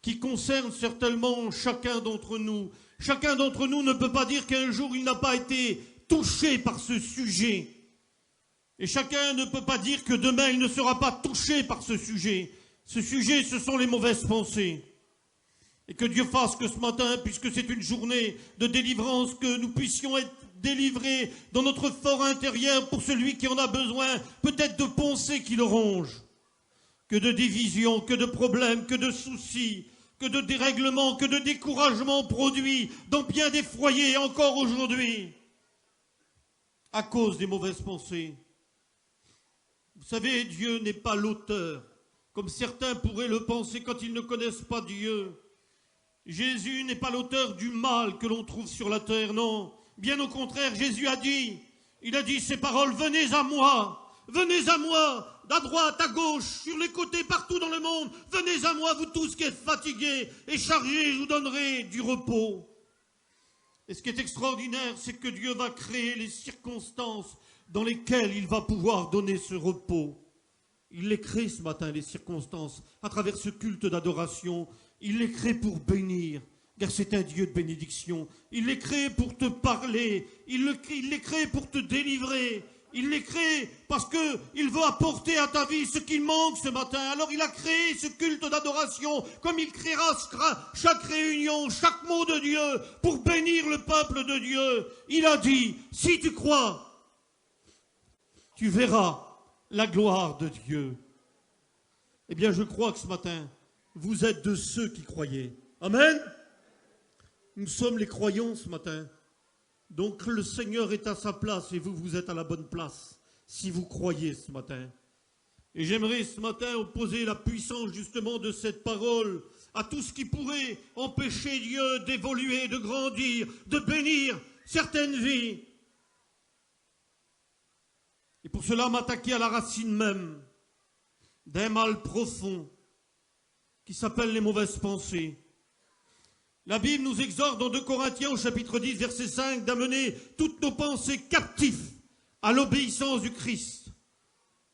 qui concerne certainement chacun d'entre nous. Chacun d'entre nous ne peut pas dire qu'un jour il n'a pas été touché par ce sujet. Et chacun ne peut pas dire que demain il ne sera pas touché par ce sujet. Ce sujet, ce sont les mauvaises pensées. Et que Dieu fasse que ce matin, puisque c'est une journée de délivrance, que nous puissions être délivrés dans notre fort intérieur pour celui qui en a besoin, peut-être de pensées qui le rongent, que de divisions, que de problèmes, que de soucis, que de dérèglements, que de découragements produits dans bien des foyers encore aujourd'hui, à cause des mauvaises pensées. Vous savez, Dieu n'est pas l'auteur, comme certains pourraient le penser quand ils ne connaissent pas Dieu. Jésus n'est pas l'auteur du mal que l'on trouve sur la terre, non. Bien au contraire, Jésus a dit, il a dit ces paroles, venez à moi, d'à droite, à gauche, sur les côtés, partout dans le monde, venez à moi, vous tous qui êtes fatigués et chargés, je vous donnerai du repos. Et ce qui est extraordinaire, c'est que Dieu va créer les circonstances dans lesquelles il va pouvoir donner ce repos. Il les crée ce matin, les circonstances, à travers ce culte d'adoration. Il les crée pour bénir, car c'est un Dieu de bénédiction. Il les crée pour te parler, il les crée pour te délivrer. Il les crée parce qu'il veut apporter à ta vie ce qui manque ce matin. Alors il a créé ce culte d'adoration, comme il créera chaque réunion, chaque mot de Dieu, pour bénir le peuple de Dieu. Il a dit, si tu crois, tu verras la gloire de Dieu. Eh bien, je crois que ce matin, vous êtes de ceux qui croyaient. Amen. Nous sommes les croyants ce matin. Donc le Seigneur est à sa place et vous, vous êtes à la bonne place, si vous croyez ce matin. Et j'aimerais ce matin opposer la puissance justement de cette parole à tout ce qui pourrait empêcher Dieu d'évoluer, de grandir, de bénir certaines vies. Et pour cela, m'attaquer à la racine même d'un mal profond qui s'appelle les mauvaises pensées. La Bible nous exhorte dans 2 Corinthiens au chapitre 10, verset 5, d'amener toutes nos pensées captives à l'obéissance du Christ.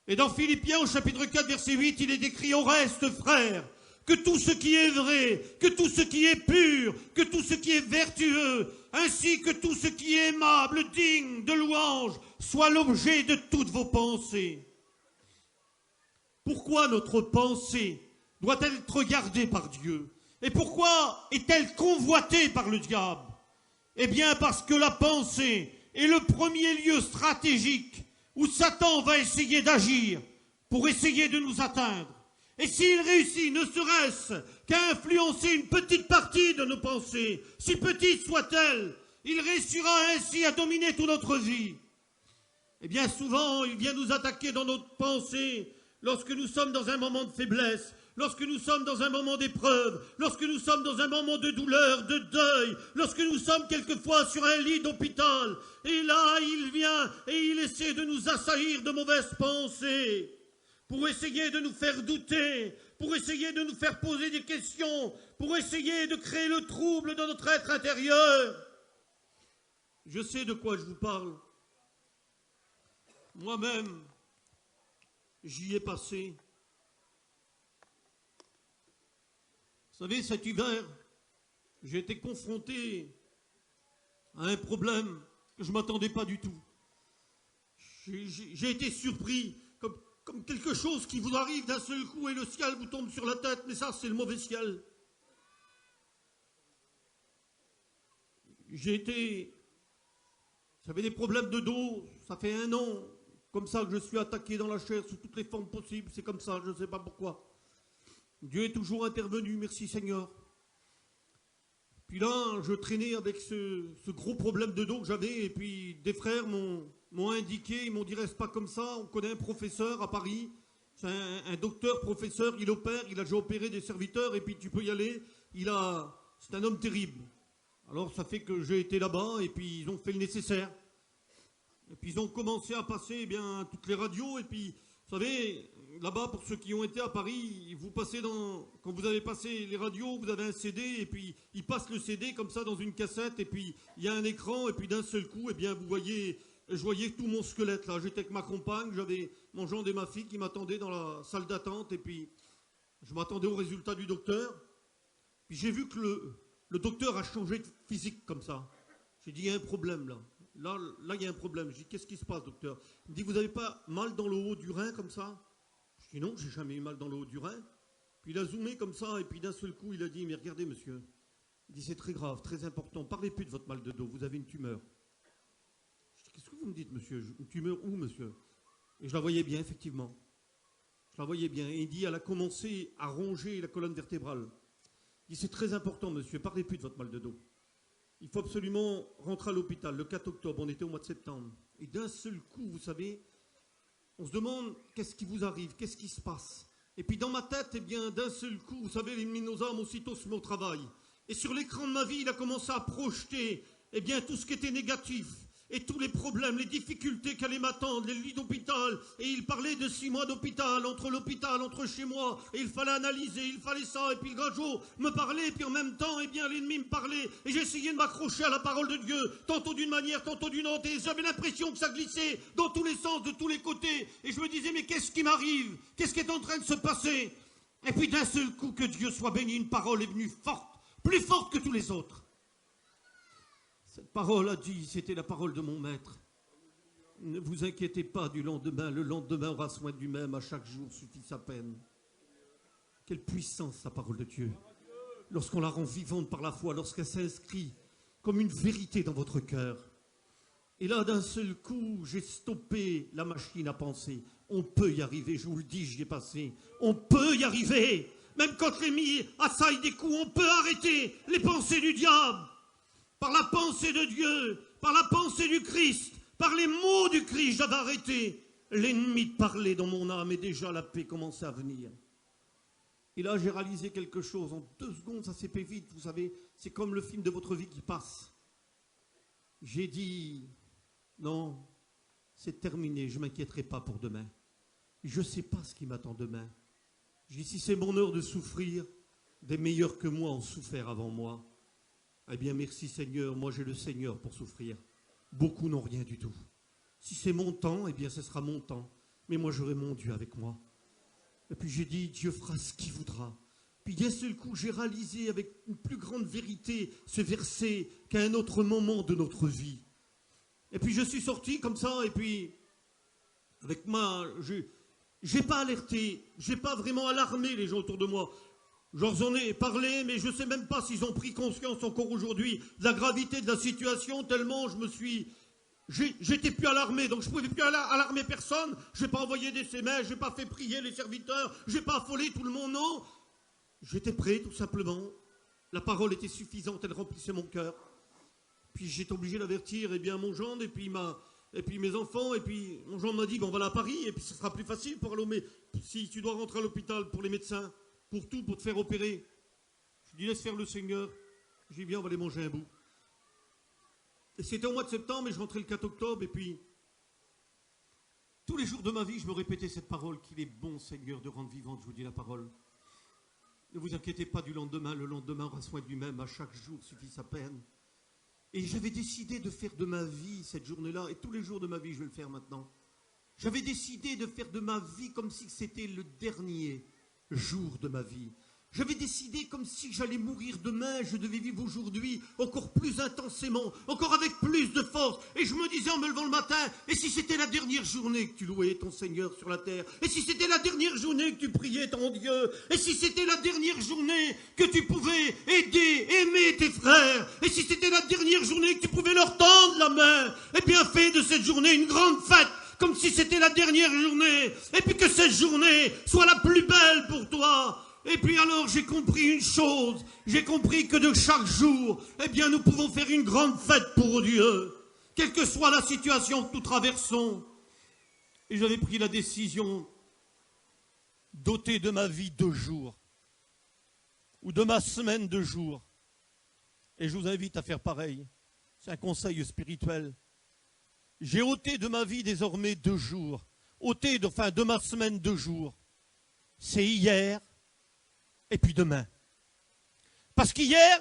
Et dans Philippiens au chapitre 4, verset 8, il est décrit au reste, frères, que tout ce qui est vrai, que tout ce qui est pur, que tout ce qui est vertueux, ainsi que tout ce qui est aimable, digne de louange, soit l'objet de toutes vos pensées. Pourquoi notre pensée doit-elle être gardée par Dieu? Et pourquoi est-elle convoitée par le diable? Eh bien parce que la pensée est le premier lieu stratégique où Satan va essayer d'agir pour essayer de nous atteindre. Et s'il réussit, ne serait-ce qu'à influencer une petite partie de nos pensées, si petite soit-elle, il réussira ainsi à dominer toute notre vie. Et bien souvent, il vient nous attaquer dans notre pensée lorsque nous sommes dans un moment de faiblesse, lorsque nous sommes dans un moment d'épreuve, lorsque nous sommes dans un moment de douleur, de deuil, lorsque nous sommes quelquefois sur un lit d'hôpital. Et là, il vient et il essaie de nous assaillir de mauvaises pensées pour essayer de nous faire douter, pour essayer de nous faire poser des questions, pour essayer de créer le trouble dans notre être intérieur. Je sais de quoi je vous parle. Moi-même, j'y ai passé. Vous savez, cet hiver, j'ai été confronté à un problème que je ne m'attendais pas du tout. J'ai été surpris comme quelque chose qui vous arrive d'un seul coup et le ciel vous tombe sur la tête, mais ça, c'est le mauvais ciel. J'avais des problèmes de dos, ça fait 1 an, comme ça que je suis attaqué dans la chair sous toutes les formes possibles, c'est comme ça, je ne sais pas pourquoi. Dieu est toujours intervenu, merci Seigneur. Puis là, je traînais avec ce gros problème de dos que j'avais, et puis des frères m'ont indiqué, ils m'ont dit reste pas comme ça, on connaît un professeur à Paris, c'est un docteur, professeur, il opère, il a déjà opéré des serviteurs, et puis tu peux y aller, c'est un homme terrible. Alors ça fait que j'ai été là-bas, et puis ils ont fait le nécessaire. Et puis ils ont commencé à passer eh bien, toutes les radios, et puis, vous savez, là-bas, pour ceux qui ont été à Paris, quand vous avez passé les radios, vous avez un CD, et puis ils passent le CD comme ça dans une cassette, et puis il y a un écran, et puis d'un seul coup, eh bien, je voyais tout mon squelette là. J'étais avec ma compagne, j'avais mon gendre et ma fille qui m'attendaient dans la salle d'attente, et puis je m'attendais au résultat du docteur. Puis j'ai vu que le docteur a changé de physique comme ça. J'ai dit, il y a un problème là. Là, il y a un problème. J'ai dit, qu'est-ce qui se passe, docteur? Il me dit, vous n'avez pas mal dans le haut du rein comme ça? Je dis, non, j'ai jamais eu mal dans le haut du rein. Puis il a zoomé comme ça, et puis d'un seul coup, il a dit, mais regardez, monsieur. Il dit, c'est très grave, très important. Parlez plus de votre mal de dos, vous avez une tumeur. Je dis, qu'est-ce que vous me dites, monsieur? Une tumeur où, monsieur? Et je la voyais bien, effectivement. Je la voyais bien. Et il dit, elle a commencé à ronger la colonne vertébrale. Il dit, c'est très important, monsieur, parlez plus de votre mal de dos. Il faut absolument rentrer à l'hôpital. Le 4 octobre, on était au mois de septembre. Et d'un seul coup, vous savez, on se demande qu'est-ce qui vous arrive, qu'est-ce qui se passe. Et puis dans ma tête, eh bien, d'un seul coup, vous savez, l'ennemi de nos âmes aussitôt se met au travail. Et sur l'écran de ma vie, il a commencé à projeter, eh bien, tout ce qui était négatif. Et tous les problèmes, les difficultés qui allaient m'attendre, les lits d'hôpital. Et il parlait de 6 mois d'hôpital, entre chez moi. Et il fallait analyser, il fallait ça. Et puis le Gajo me parlait, et puis en même temps, eh bien, l'ennemi me parlait. Et j'essayais de m'accrocher à la parole de Dieu, tantôt d'une manière, tantôt d'une autre. Et j'avais l'impression que ça glissait dans tous les sens, de tous les côtés. Et je me disais, mais qu'est-ce qui m'arrive? Qu'est-ce qui est en train de se passer? Et puis d'un seul coup, que Dieu soit béni, une parole est venue forte, plus forte que tous les autres. Cette parole a dit, c'était la parole de mon maître. Ne vous inquiétez pas du lendemain, le lendemain aura soin du même, à chaque jour suffit sa peine. Quelle puissance, la parole de Dieu. Lorsqu'on la rend vivante par la foi, lorsqu'elle s'inscrit comme une vérité dans votre cœur. Et là, d'un seul coup, j'ai stoppé la machine à penser. On peut y arriver, je vous le dis, j'y ai passé. On peut y arriver. Même quand l'ennemi assaille des coups, on peut arrêter les pensées du diable. Par la pensée de Dieu, par la pensée du Christ, par les mots du Christ, j'avais arrêté l'ennemi de parler dans mon âme et déjà la paix commençait à venir. Et là, j'ai réalisé quelque chose. En 2 secondes, ça s'est fait vite, vous savez. C'est comme le film de votre vie qui passe. J'ai dit, non, c'est terminé, je ne m'inquiéterai pas pour demain. Je ne sais pas ce qui m'attend demain. J'ai dit, si c'est mon heure de souffrir, des meilleurs que moi ont souffert avant moi. Eh bien, merci Seigneur, moi j'ai le Seigneur pour souffrir. Beaucoup n'ont rien du tout. Si c'est mon temps, eh bien ce sera mon temps. Mais moi j'aurai mon Dieu avec moi. Et puis j'ai dit, Dieu fera ce qu'il voudra. Puis d'un seul coup, j'ai réalisé avec une plus grande vérité ce verset qu'à un autre moment de notre vie. Et puis je suis sorti comme ça, et puis avec moi, j'ai pas alerté, j'ai pas vraiment alarmé les gens autour de moi. J'en ai parlé, mais je ne sais même pas s'ils ont pris conscience encore aujourd'hui de la gravité de la situation, tellement j'étais plus alarmé, donc je ne pouvais plus alarmer personne. Je n'ai pas envoyé des SMS, je n'ai pas fait prier les serviteurs, je n'ai pas affolé tout le monde, non. J'étais prêt, tout simplement. La parole était suffisante, elle remplissait mon cœur. Puis j'étais obligé d'avertir, eh bien, mon gendre, et puis mes enfants, et puis mon gendre m'a dit, bon, on va aller à Paris, et puis ce sera plus facile pour aller, mais si tu dois rentrer à l'hôpital pour les médecins, pour tout, pour te faire opérer. Je dis, laisse faire le Seigneur. Je dis, viens, on va aller manger un bout. Et c'était au mois de septembre, et je rentrais le 4 octobre, et puis, tous les jours de ma vie, je me répétais cette parole, qu'il est bon, Seigneur, de rendre vivante, je vous dis la parole. Ne vous inquiétez pas du lendemain, le lendemain aura soin du même, à chaque jour suffit sa peine. Et j'avais décidé de faire de ma vie cette journée-là, et tous les jours de ma vie, je vais le faire maintenant. J'avais décidé de faire de ma vie comme si c'était le dernier jour de ma vie. J'avais décidé comme si j'allais mourir demain, je devais vivre aujourd'hui encore plus intensément, encore avec plus de force. Et je me disais en me levant le matin, et si c'était la dernière journée que tu louais ton Seigneur sur la terre, et si c'était la dernière journée que tu priais ton Dieu, et si c'était la dernière journée que tu pouvais aider, aimer tes frères, et si c'était la dernière journée que tu pouvais leur tendre la main, eh bien fais de cette journée une grande fête, comme si c'était la dernière journée, et puis que cette journée soit la plus belle pour toi. Et puis alors j'ai compris une chose, j'ai compris que de chaque jour, eh bien nous pouvons faire une grande fête pour Dieu, quelle que soit la situation que nous traversons. Et j'avais pris la décision d'ôter de ma vie 2 jours, ou de ma semaine 2 jours. Et je vous invite à faire pareil, c'est un conseil spirituel. J'ai ôté de ma vie désormais 2 jours, de ma semaine 2 jours. C'est hier et puis demain. Parce qu'hier,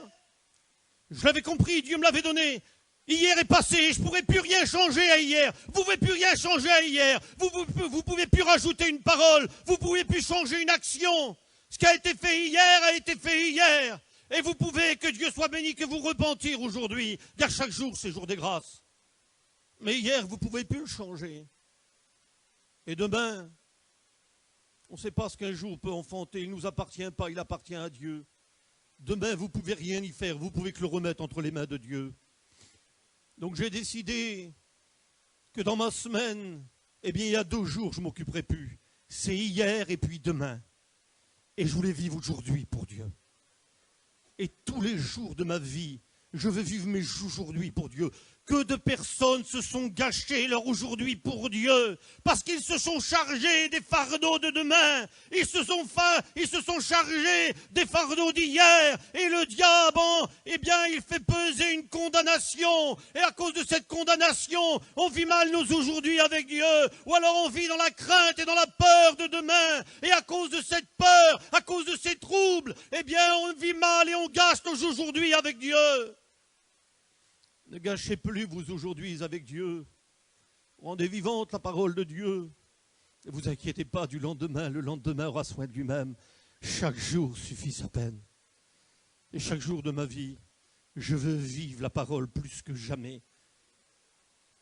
je l'avais compris, Dieu me l'avait donné. Hier est passé, je ne pourrai plus rien changer à hier. Vous ne pouvez plus rien changer à hier. Vous ne pouvez plus rajouter une parole. Vous ne pouvez plus changer une action. Ce qui a été fait hier a été fait hier. Et vous pouvez, que Dieu soit béni, que vous repentir aujourd'hui, car chaque jour c'est jour des grâces. Mais hier, vous ne pouvez plus le changer. Et demain, on ne sait pas ce qu'un jour peut enfanter, il ne nous appartient pas, il appartient à Dieu. Demain, vous ne pouvez rien y faire, vous ne pouvez que le remettre entre les mains de Dieu. Donc j'ai décidé que dans ma semaine, eh bien il y a 2 jours, je ne m'occuperai plus. C'est hier et puis demain. Et je voulais vivre aujourd'hui pour Dieu. Et tous les jours de ma vie, je veux vivre mes jours aujourd'hui pour Dieu. Que de personnes se sont gâchées leur aujourd'hui pour Dieu, parce qu'ils se sont chargés des fardeaux de demain, ils se sont chargés des fardeaux d'hier, et le diable, eh bien, il fait peser une condamnation, et à cause de cette condamnation, on vit mal nos aujourd'hui avec Dieu, ou alors on vit dans la crainte et dans la peur de demain, et à cause de cette peur, à cause de ces troubles, eh bien, on vit mal et on gâche nos aujourd'hui avec Dieu. Ne gâchez plus vous aujourd'hui avec Dieu. Rendez vivante la parole de Dieu. Ne vous inquiétez pas du lendemain. Le lendemain aura soin de lui-même. Chaque jour suffit sa peine. Et chaque jour de ma vie, je veux vivre la parole plus que jamais.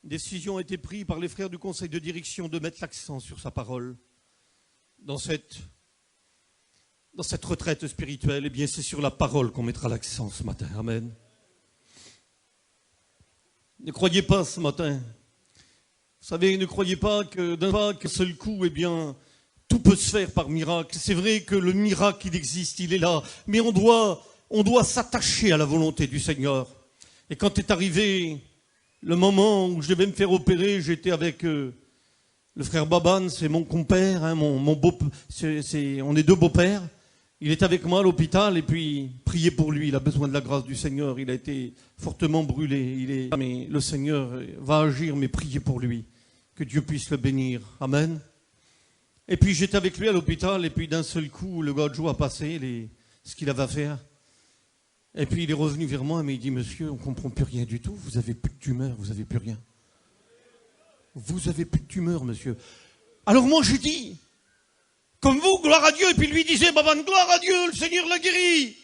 Une décision a été prise par les frères du conseil de direction de mettre l'accent sur sa parole. Dans cette retraite spirituelle, eh bien c'est sur la parole qu'on mettra l'accent ce matin. Amen. Ne croyez pas ce matin, vous savez, ne croyez pas que d'un seul coup, eh bien, tout peut se faire par miracle. C'est vrai que le miracle, il existe, il est là, mais on doit s'attacher à la volonté du Seigneur. Et quand est arrivé le moment où je devais me faire opérer, j'étais avec le frère Baban, c'est mon compère, hein, on est 2 beaux-pères. Il est avec moi à l'hôpital et puis priez pour lui, il a besoin de la grâce du Seigneur, il a été fortement brûlé, mais le Seigneur va agir, mais priez pour lui, que Dieu puisse le bénir. Amen. Et puis j'étais avec lui à l'hôpital et puis d'un seul coup, le Godjo a passé ce qu'il avait à faire. Et puis il est revenu vers moi mais il dit, monsieur, on ne comprend plus rien du tout, vous n'avez plus de tumeur, vous n'avez plus rien. Vous n'avez plus de tumeur, monsieur. Alors moi j'ai dit, comme vous, gloire à Dieu. Et puis lui disait, Baban, gloire à Dieu, le Seigneur l'a guéri.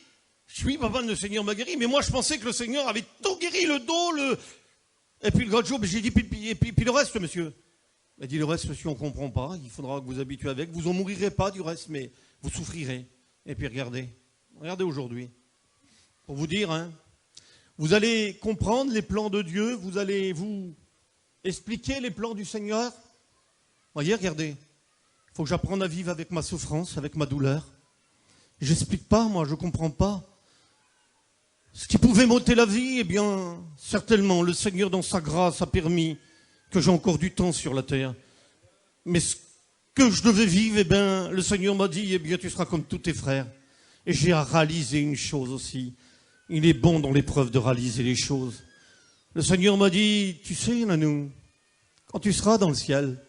Oui, Baban, le Seigneur m'a guéri, mais moi je pensais que le Seigneur avait tout guéri, le dos, Et puis le grand jour, j'ai dit, et puis le reste, monsieur. Il a dit, le reste, monsieur, on ne comprend pas, il faudra que vous habituez avec. Vous n'en mourirez pas du reste, mais vous souffrirez. Et puis regardez aujourd'hui. Pour vous dire, hein, vous allez comprendre les plans de Dieu, vous allez vous expliquer les plans du Seigneur. Voyez, regardez. Il faut que j'apprenne à vivre avec ma souffrance, avec ma douleur. J'explique pas, moi, je ne comprends pas. Ce qui pouvait m'ôter la vie, eh bien, certainement, le Seigneur, dans sa grâce, a permis que j'ai encore du temps sur la terre. Mais ce que je devais vivre, eh bien, le Seigneur m'a dit, eh bien, tu seras comme tous tes frères. Et j'ai réalisé une chose aussi. Il est bon dans l'épreuve de réaliser les choses. Le Seigneur m'a dit, tu sais, Nanou, quand tu seras dans le ciel,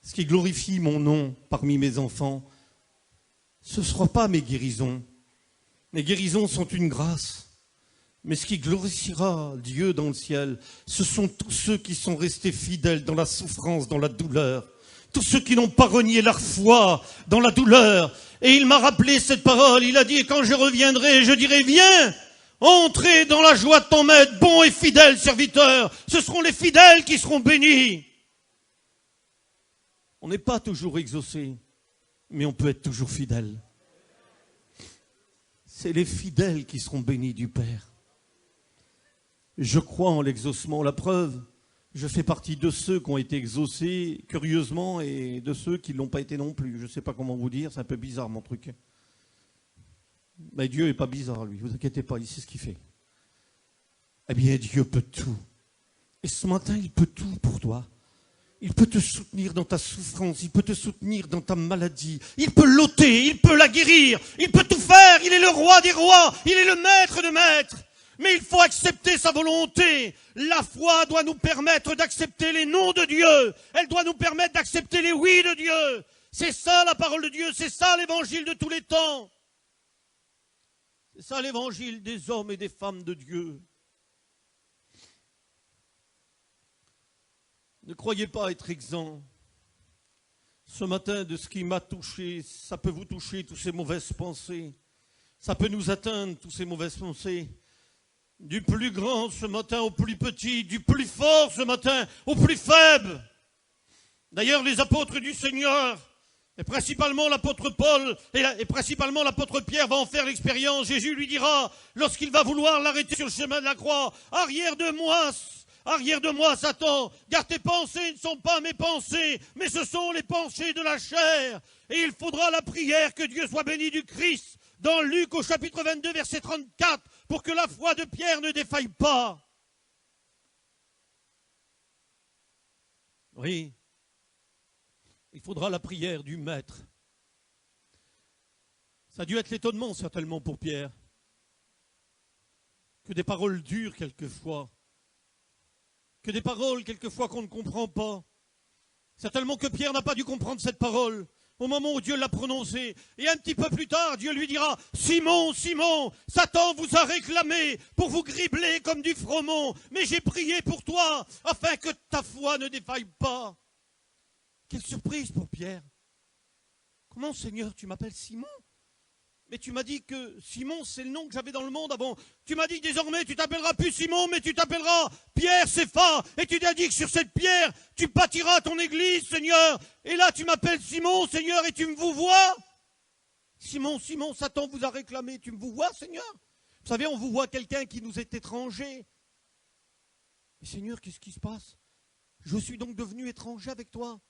ce qui glorifie mon nom parmi mes enfants, ce ne sera pas mes guérisons. Mes guérisons sont une grâce. Mais ce qui glorifiera Dieu dans le ciel, ce sont tous ceux qui sont restés fidèles dans la souffrance, dans la douleur. Tous ceux qui n'ont pas renié leur foi dans la douleur. Et il m'a rappelé cette parole. Il a dit, quand je reviendrai, je dirai, viens, entrez dans la joie de ton maître, bon et fidèle serviteur. Ce seront les fidèles qui seront bénis. On n'est pas toujours exaucé, mais on peut être toujours fidèle. C'est les fidèles qui seront bénis du Père. Je crois en l'exaucement. La preuve, je fais partie de ceux qui ont été exaucés, curieusement, et de ceux qui ne l'ont pas été non plus. Je ne sais pas comment vous dire, c'est un peu bizarre mon truc. Mais Dieu n'est pas bizarre, lui, vous inquiétez pas, il sait ce qu'il fait. Eh bien, Dieu peut tout. Et ce matin, il peut tout pour toi. Il peut te soutenir dans ta souffrance, il peut te soutenir dans ta maladie, il peut l'ôter, il peut la guérir, il peut tout faire, il est le roi des rois, il est le maître de maîtres. Mais il faut accepter sa volonté. La foi doit nous permettre d'accepter les noms de Dieu, elle doit nous permettre d'accepter les oui de Dieu. C'est ça la parole de Dieu, c'est ça l'évangile de tous les temps. C'est ça l'évangile des hommes et des femmes de Dieu. Ne croyez pas être exempt. Ce matin, de ce qui m'a touché, ça peut vous toucher, toutes ces mauvaises pensées. Ça peut nous atteindre, toutes ces mauvaises pensées. Du plus grand ce matin au plus petit, du plus fort ce matin au plus faible. D'ailleurs, les apôtres du Seigneur, et principalement l'apôtre Paul, et principalement l'apôtre Pierre va en faire l'expérience. Jésus lui dira, lorsqu'il va vouloir l'arrêter sur le chemin de la croix, arrière de moi, Satan, car tes pensées ne sont pas mes pensées, mais ce sont les pensées de la chair. Et il faudra la prière que Dieu soit béni du Christ, dans Luc au chapitre 22, verset 34, pour que la foi de Pierre ne défaille pas. Oui, il faudra la prière du Maître. Ça a dû être l'étonnement certainement pour Pierre, que des paroles dures quelquefois, que des paroles quelquefois qu'on ne comprend pas. Certainement que Pierre n'a pas dû comprendre cette parole au moment où Dieu l'a prononcée. Et un petit peu plus tard, Dieu lui dira, Simon, Simon, Satan vous a réclamé pour vous gribler comme du froment, mais j'ai prié pour toi afin que ta foi ne défaille pas. Quelle surprise pour Pierre. Comment, Seigneur, tu m'appelles Simon? Mais tu m'as dit que Simon, c'est le nom que j'avais dans le monde avant. Tu m'as dit que désormais, tu t'appelleras plus Simon, mais tu t'appelleras Pierre Cépha. Et tu t'as dit que sur cette pierre, tu bâtiras ton église, Seigneur. Et là, tu m'appelles Simon, Seigneur, et tu me vous vois. Simon, Simon, Satan vous a réclamé. Tu me vous vois, Seigneur? Vous savez, on vous voit quelqu'un qui nous est étranger. Mais Seigneur, qu'est-ce qui se passe? Je suis donc devenu étranger avec toi.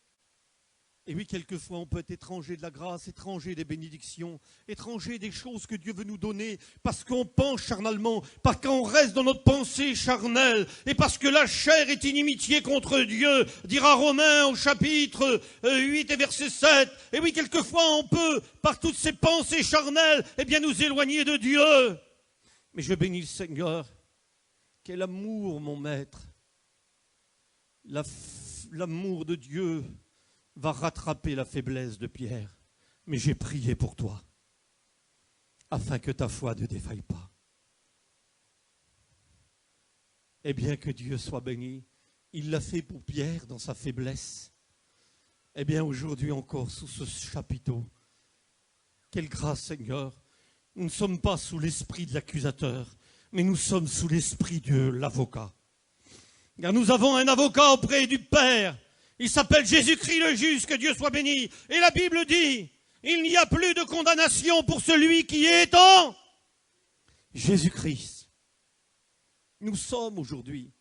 Et oui, quelquefois, on peut être étranger de la grâce, étranger des bénédictions, étranger des choses que Dieu veut nous donner, parce qu'on pense charnalement, parce qu'on reste dans notre pensée charnelle, et parce que la chair est inimitié contre Dieu, dira Romains au chapitre 8 et verset 7. Et oui, quelquefois, on peut, par toutes ces pensées charnelles, eh bien, nous éloigner de Dieu. Mais je bénis le Seigneur. Quel amour, mon maître. L'amour de Dieu va rattraper la faiblesse de Pierre. Mais j'ai prié pour toi, afin que ta foi ne défaille pas. Eh bien, que Dieu soit béni. Il l'a fait pour Pierre dans sa faiblesse. Eh bien, aujourd'hui encore, sous ce chapiteau, quelle grâce, Seigneur. Nous ne sommes pas sous l'esprit de l'accusateur, mais nous sommes sous l'esprit de l'avocat. Car nous avons un avocat auprès du Père. Il s'appelle Jésus-Christ le juste, que Dieu soit béni. Et la Bible dit, il n'y a plus de condamnation pour celui qui est en Jésus-Christ. Nous sommes aujourd'hui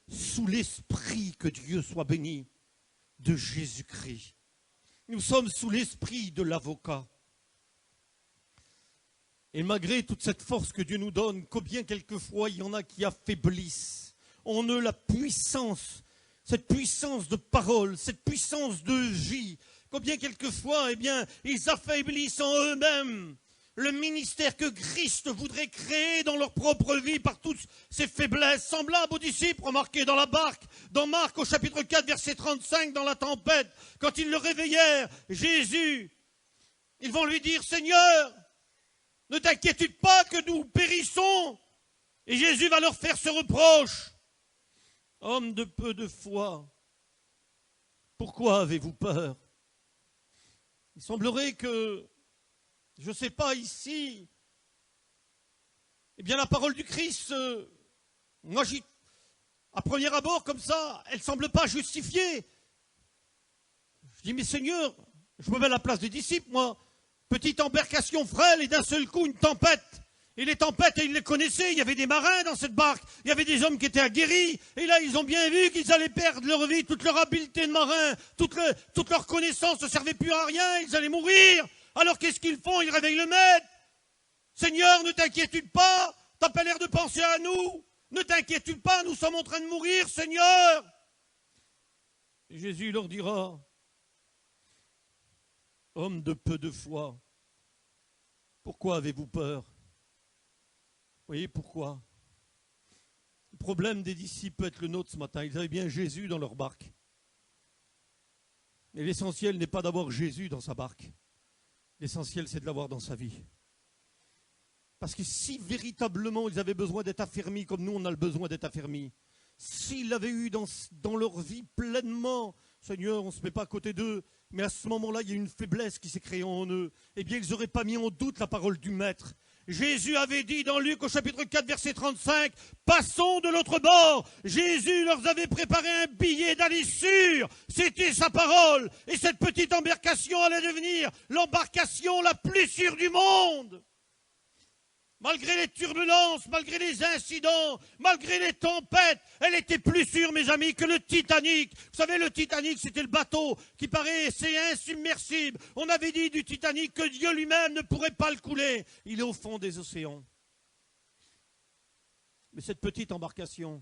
sous l'esprit, que Dieu soit béni, de Jésus-Christ. Nous sommes sous l'esprit de l'avocat. Et malgré toute cette force que Dieu nous donne, combien quelquefois il y en a qui affaiblissent en eux la puissance, cette puissance de parole, cette puissance de vie, combien quelquefois, eh bien, ils affaiblissent en eux-mêmes le ministère que Christ voudrait créer dans leur propre vie par toutes ces faiblesses, semblables aux disciples remarqués dans la barque, dans Marc au chapitre 4, verset 35, dans la tempête, quand ils le réveillèrent, Jésus, ils vont lui dire, Seigneur, ne t'inquiète pas que nous périssons. Et Jésus va leur faire ce reproche. Homme de peu de foi, pourquoi avez-vous peur? Il semblerait que, je ne sais pas ici, eh bien la parole du Christ, moi à premier abord comme ça, elle ne semble pas justifiée. Je dis, mais Seigneur, je me mets à la place des disciples, moi, petite embarcation frêle et d'un seul coup une tempête. Et les tempêtes, ils les connaissaient, il y avait des marins dans cette barque, il y avait des hommes qui étaient aguerris, et là ils ont bien vu qu'ils allaient perdre leur vie, toute leur habileté de marin, toute leur connaissance ne servait plus à rien, ils allaient mourir. Alors qu'est-ce qu'ils font? Ils réveillent le maître. Seigneur, ne t'inquiète pas, t'as pas l'air de penser à nous, ne t'inquiète pas, nous sommes en train de mourir, Seigneur. Et Jésus leur dira, homme de peu de foi, pourquoi avez-vous peur? Vous voyez pourquoi? Le problème des disciples peut être le nôtre ce matin. Ils avaient bien Jésus dans leur barque. Mais l'essentiel n'est pas d'avoir Jésus dans sa barque. L'essentiel, c'est de l'avoir dans sa vie. Parce que si véritablement ils avaient besoin d'être affermis comme nous, on a le besoin d'être affermis, s'ils l'avaient eu dans leur vie pleinement, Seigneur, on ne se met pas à côté d'eux, mais à ce moment-là, il y a une faiblesse qui s'est créée en eux, eh bien, ils n'auraient pas mis en doute la parole du Maître. Jésus avait dit dans Luc au chapitre 4, verset 35, « Passons de l'autre bord ». Jésus leur avait préparé un billet d'aller sûr. C'était sa parole. Et cette petite embarcation allait devenir l'embarcation la plus sûre du monde. Malgré les turbulences, malgré les incidents, malgré les tempêtes, elle était plus sûre, mes amis, que le Titanic. Vous savez, le Titanic, c'était le bateau qui paraissait insubmersible. On avait dit du Titanic que Dieu lui-même ne pourrait pas le couler. Il est au fond des océans. Mais cette petite embarcation,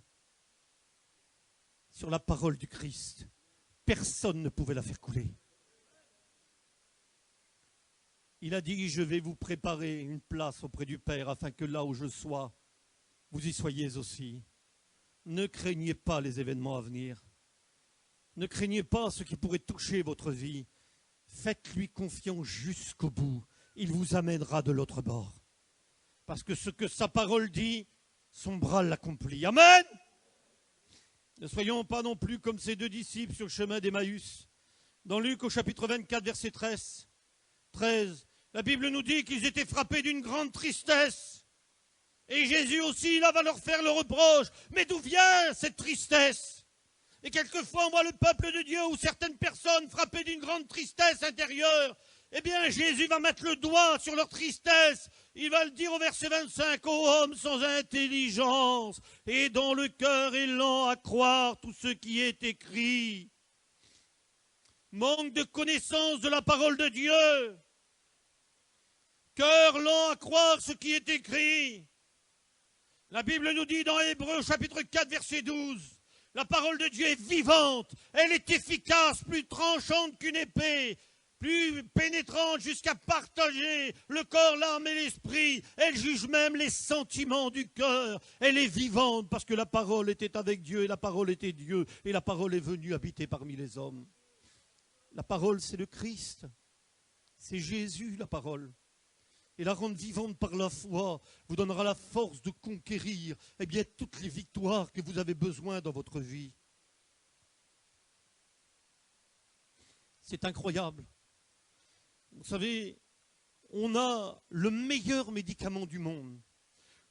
sur la parole du Christ, personne ne pouvait la faire couler. Il a dit, je vais vous préparer une place auprès du Père, afin que là où je sois, vous y soyez aussi. Ne craignez pas les événements à venir. Ne craignez pas ce qui pourrait toucher votre vie. Faites-lui confiance jusqu'au bout. Il vous amènera de l'autre bord. Parce que ce que sa parole dit, son bras l'accomplit. Amen. Ne soyons pas non plus comme ces deux disciples sur le chemin d'Emmaüs. Dans Luc au chapitre 24, verset 13, la Bible nous dit qu'ils étaient frappés d'une grande tristesse. Et Jésus aussi, là, va leur faire le reproche. Mais d'où vient cette tristesse? Et quelquefois, on voit le peuple de Dieu ou certaines personnes frappées d'une grande tristesse intérieure. Eh bien, Jésus va mettre le doigt sur leur tristesse. Il va le dire au verset 25, « Ô homme sans intelligence, et dont le cœur est lent à croire tout ce qui est écrit. » Manque de connaissance de la parole de Dieu. Cœur lent à croire ce qui est écrit. La Bible nous dit dans Hébreux chapitre 4 verset 12, la parole de Dieu est vivante, elle est efficace, plus tranchante qu'une épée, plus pénétrante jusqu'à partager le corps, l'âme et l'esprit. Elle juge même les sentiments du cœur. Elle est vivante parce que la parole était avec Dieu et la parole était Dieu et la parole est venue habiter parmi les hommes. La parole, c'est le Christ. C'est Jésus, la parole. Et la rendre vivante par la foi vous donnera la force de conquérir toutes les victoires que vous avez besoin dans votre vie. C'est incroyable. Vous savez, on a le meilleur médicament du monde.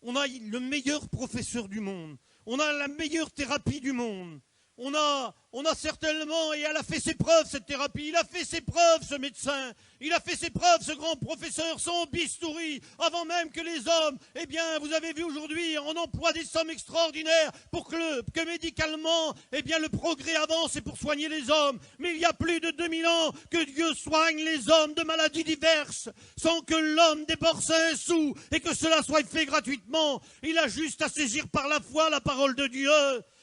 On a le meilleur professeur du monde. On a la meilleure thérapie du monde. On a certainement, et elle a fait ses preuves, cette thérapie, il a fait ses preuves, ce médecin, il a fait ses preuves, ce grand professeur, son bistouri, avant même que les hommes, vous avez vu aujourd'hui, on emploie des sommes extraordinaires pour que médicalement, le progrès avance et pour soigner les hommes. Mais il y a plus de 2000 ans que Dieu soigne les hommes de maladies diverses, sans que l'homme débourse un sou, et que cela soit fait gratuitement. Il a juste à saisir par la foi la parole de Dieu.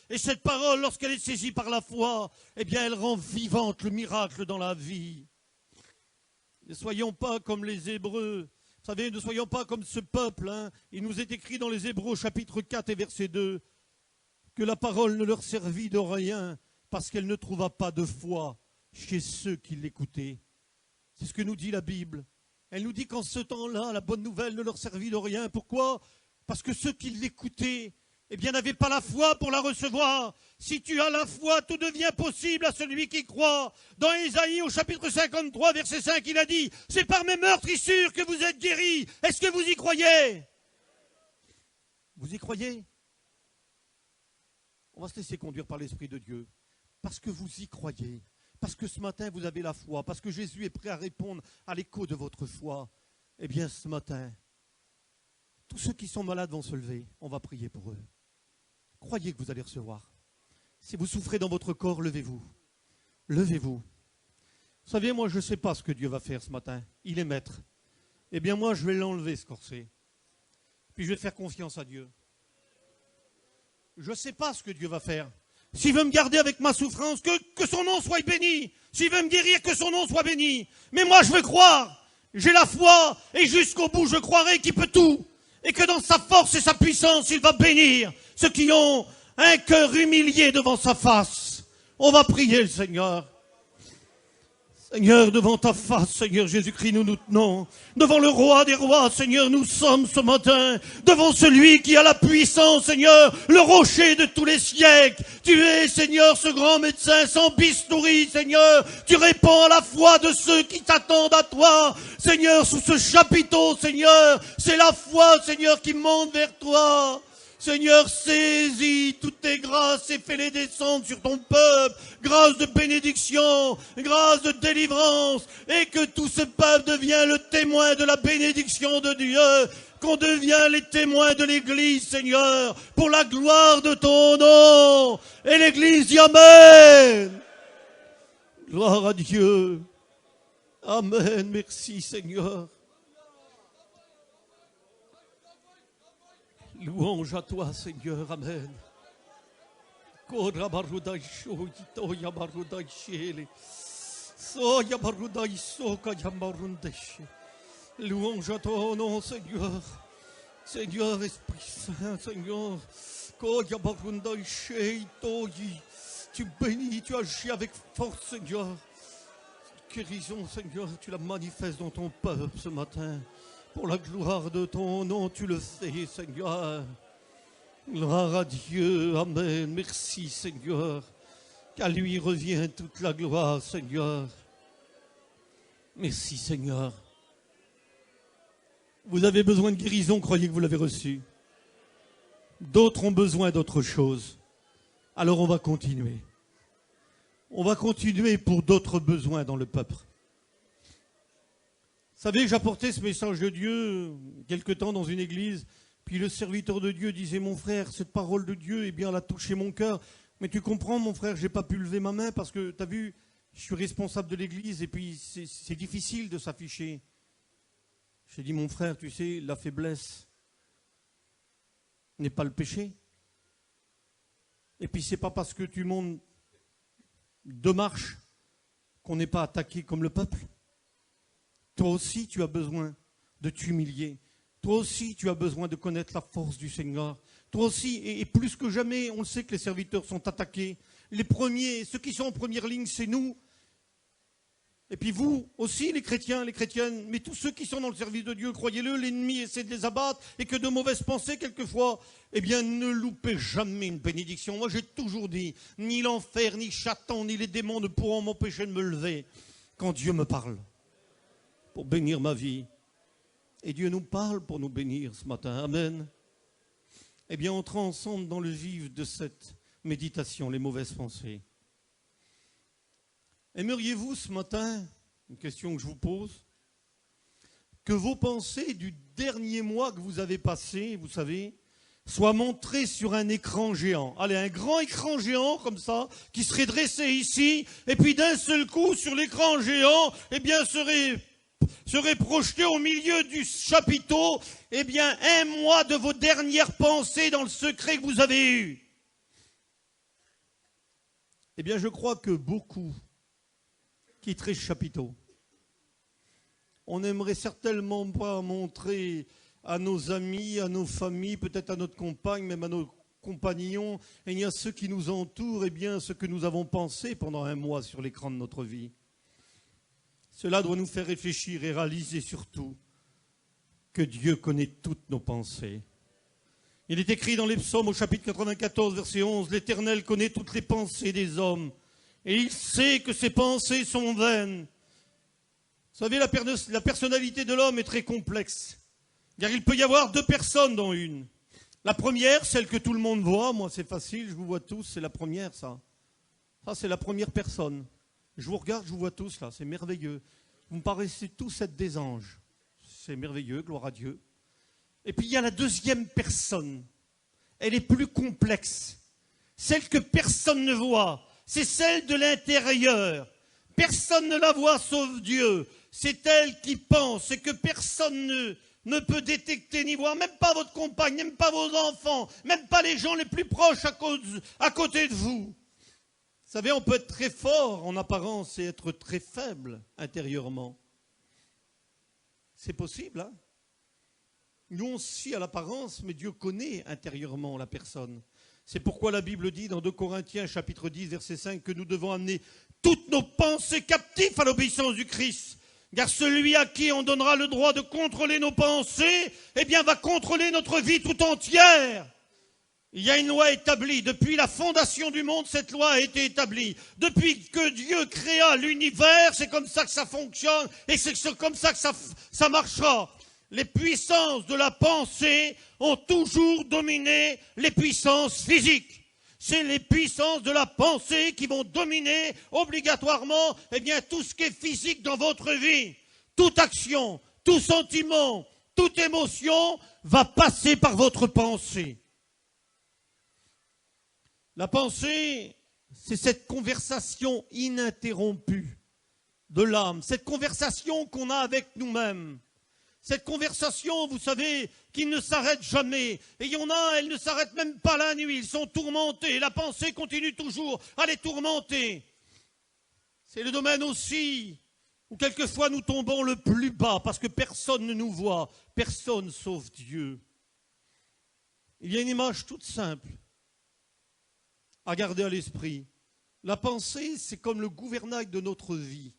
Et cette parole, lorsqu'elle est saisie par la foi, elle rend vivante le miracle dans la vie. Ne soyons pas comme les Hébreux. Vous savez, ne soyons pas comme ce peuple. Il nous est écrit dans les Hébreux, chapitre 4 et verset 2, que la parole ne leur servit de rien parce qu'elle ne trouva pas de foi chez ceux qui l'écoutaient. C'est ce que nous dit la Bible. Elle nous dit qu'en ce temps-là, la bonne nouvelle ne leur servit de rien. Pourquoi? Parce que ceux qui l'écoutaient, n'avait pas la foi pour la recevoir. Si tu as la foi, tout devient possible à celui qui croit. Dans Ésaïe, au chapitre 53, verset 5, il a dit, « C'est par mes meurtrissures que vous êtes guéris. » Est-ce que vous y croyez? Vous y croyez? On va se laisser conduire par l'Esprit de Dieu. Parce que vous y croyez. Parce que ce matin, vous avez la foi. Parce que Jésus est prêt à répondre à l'écho de votre foi. Ce matin, tous ceux qui sont malades vont se lever. On va prier pour eux. Croyez que vous allez recevoir. Si vous souffrez dans votre corps, levez-vous. Levez-vous. Vous savez, moi, je ne sais pas ce que Dieu va faire ce matin. Il est maître. Moi, je vais l'enlever, ce corset. Puis je vais faire confiance à Dieu. Je ne sais pas ce que Dieu va faire. S'il veut me garder avec ma souffrance, que son nom soit béni. S'il veut me guérir, que son nom soit béni. Mais moi, je veux croire. J'ai la foi. Et jusqu'au bout, je croirai qu'il peut tout. Et que dans sa force et sa puissance, il va bénir ceux qui ont un cœur humilié devant sa face. On va prier le Seigneur. Seigneur, devant ta face, Seigneur Jésus-Christ, nous nous tenons. Devant le roi des rois, Seigneur, nous sommes ce matin. Devant celui qui a la puissance, Seigneur, le rocher de tous les siècles. Tu es, Seigneur, ce grand médecin sans bistouri, Seigneur. Tu réponds à la foi de ceux qui t'attendent à toi. Seigneur, sous ce chapiteau, Seigneur, c'est la foi, Seigneur, qui monte vers toi. Seigneur, saisis toutes tes grâces et fais-les descendre sur ton peuple. Grâce de bénédiction, grâce de délivrance, et que tout ce peuple devienne le témoin de la bénédiction de Dieu, qu'on devienne les témoins de l'Église, Seigneur, pour la gloire de ton nom. Et l'Église dit Amen. Gloire à Dieu. Amen. Merci, Seigneur. Louange à toi, Seigneur. Amen. Louange à ton nom, Seigneur. Seigneur, Esprit Saint, Seigneur. Tu bénis, tu agis avec force, Seigneur. Guérison, Seigneur, tu la manifestes dans ton peuple ce matin. Pour la gloire de ton nom, tu le fais, Seigneur. Gloire à Dieu, Amen. Merci, Seigneur. Qu'à lui revient toute la gloire, Seigneur. Merci, Seigneur. Vous avez besoin de guérison, croyez que vous l'avez reçu. D'autres ont besoin d'autre chose. Alors on va continuer. On va continuer pour d'autres besoins dans le peuple. Vous savez, j'apportais ce message de Dieu quelque temps dans une église, puis le serviteur de Dieu disait, mon frère, cette parole de Dieu, eh bien, elle a touché mon cœur. Mais tu comprends, mon frère, j'ai pas pu lever ma main parce que, tu as vu, je suis responsable de l'église et puis c'est difficile de s'afficher. J'ai dit, mon frère, tu sais, la faiblesse n'est pas le péché. Et puis c'est pas parce que tu montes 2 marches qu'on n'est pas attaqué comme le peuple. Toi aussi, tu as besoin de t'humilier. Toi aussi, tu as besoin de connaître la force du Seigneur. Toi aussi, et plus que jamais, on le sait que les serviteurs sont attaqués. Les premiers, ceux qui sont en première ligne, c'est nous. Et puis vous aussi, les chrétiens, les chrétiennes, mais tous ceux qui sont dans le service de Dieu, croyez-le, l'ennemi essaie de les abattre et que de mauvaises pensées, quelquefois, eh bien, ne loupez jamais une bénédiction. Moi, j'ai toujours dit, ni l'enfer, ni Satan, ni les démons ne pourront m'empêcher de me lever quand Dieu me parle. Pour bénir ma vie. Et Dieu nous parle pour nous bénir ce matin. Amen. Eh bien, entrons ensemble dans le vif de cette méditation, les mauvaises pensées. Aimeriez-vous ce matin, une question que je vous pose, que vos pensées du dernier mois que vous avez passé, vous savez, soient montrées sur un écran géant. Allez, un grand écran géant comme ça, qui serait dressé ici, et puis d'un seul coup, sur l'écran géant, eh bien, serait projeté au milieu du chapiteau, eh bien, 1 mois de vos dernières pensées dans le secret que vous avez eu. Eh bien, je crois que beaucoup quitteraient ce chapiteau. On n'aimerait certainement pas montrer à nos amis, à nos familles, peut-être à notre compagne, même à nos compagnons, et il y a ceux qui nous entourent, eh bien, ce que nous avons pensé pendant 1 mois sur l'écran de notre vie. Cela doit nous faire réfléchir et réaliser surtout que Dieu connaît toutes nos pensées. Il est écrit dans les psaumes au chapitre 94, verset 11, « L'Éternel connaît toutes les pensées des hommes, et il sait que ses pensées sont vaines. » Vous savez, la personnalité de l'homme est très complexe, car il peut y avoir 2 personnes dans une. La première, celle que tout le monde voit, moi c'est facile, je vous vois tous, c'est la première ça. Ça c'est la première personne. Je vous regarde, je vous vois tous là, c'est merveilleux. Vous me paraissez tous être des anges. C'est merveilleux, gloire à Dieu. Et puis il y a la deuxième personne. Elle est plus complexe. Celle que personne ne voit. C'est celle de l'intérieur. Personne ne la voit sauf Dieu. C'est elle qui pense et que personne ne peut détecter ni voir. Même pas votre compagne, même pas vos enfants, même pas les gens les plus proches à côté de vous. Vous savez, on peut être très fort en apparence et être très faible intérieurement. C'est possible, hein? Nous, on se fie à l'apparence, mais Dieu connaît intérieurement la personne. C'est pourquoi la Bible dit dans 2 Corinthiens, chapitre 10, verset 5, que nous devons amener toutes nos pensées captives à l'obéissance du Christ. Car celui à qui on donnera le droit de contrôler nos pensées, eh bien, va contrôler notre vie tout entière. Il y a une loi établie. Depuis la fondation du monde, cette loi a été établie. Depuis que Dieu créa l'univers, c'est comme ça que ça fonctionne et c'est comme ça que ça marchera. Les puissances de la pensée ont toujours dominé les puissances physiques. C'est les puissances de la pensée qui vont dominer obligatoirement tout ce qui est physique dans votre vie. Toute action, tout sentiment, toute émotion va passer par votre pensée. La pensée, c'est cette conversation ininterrompue de l'âme, cette conversation qu'on a avec nous-mêmes. Cette conversation, vous savez, qui ne s'arrête jamais. Et il y en a, elles ne s'arrêtent même pas la nuit. Ils sont tourmentés. La pensée continue toujours à les tourmenter. C'est le domaine aussi où quelquefois nous tombons le plus bas parce que personne ne nous voit. Personne sauf Dieu. Il y a une image toute simple à garder à l'esprit. La pensée, c'est comme le gouvernail de notre vie.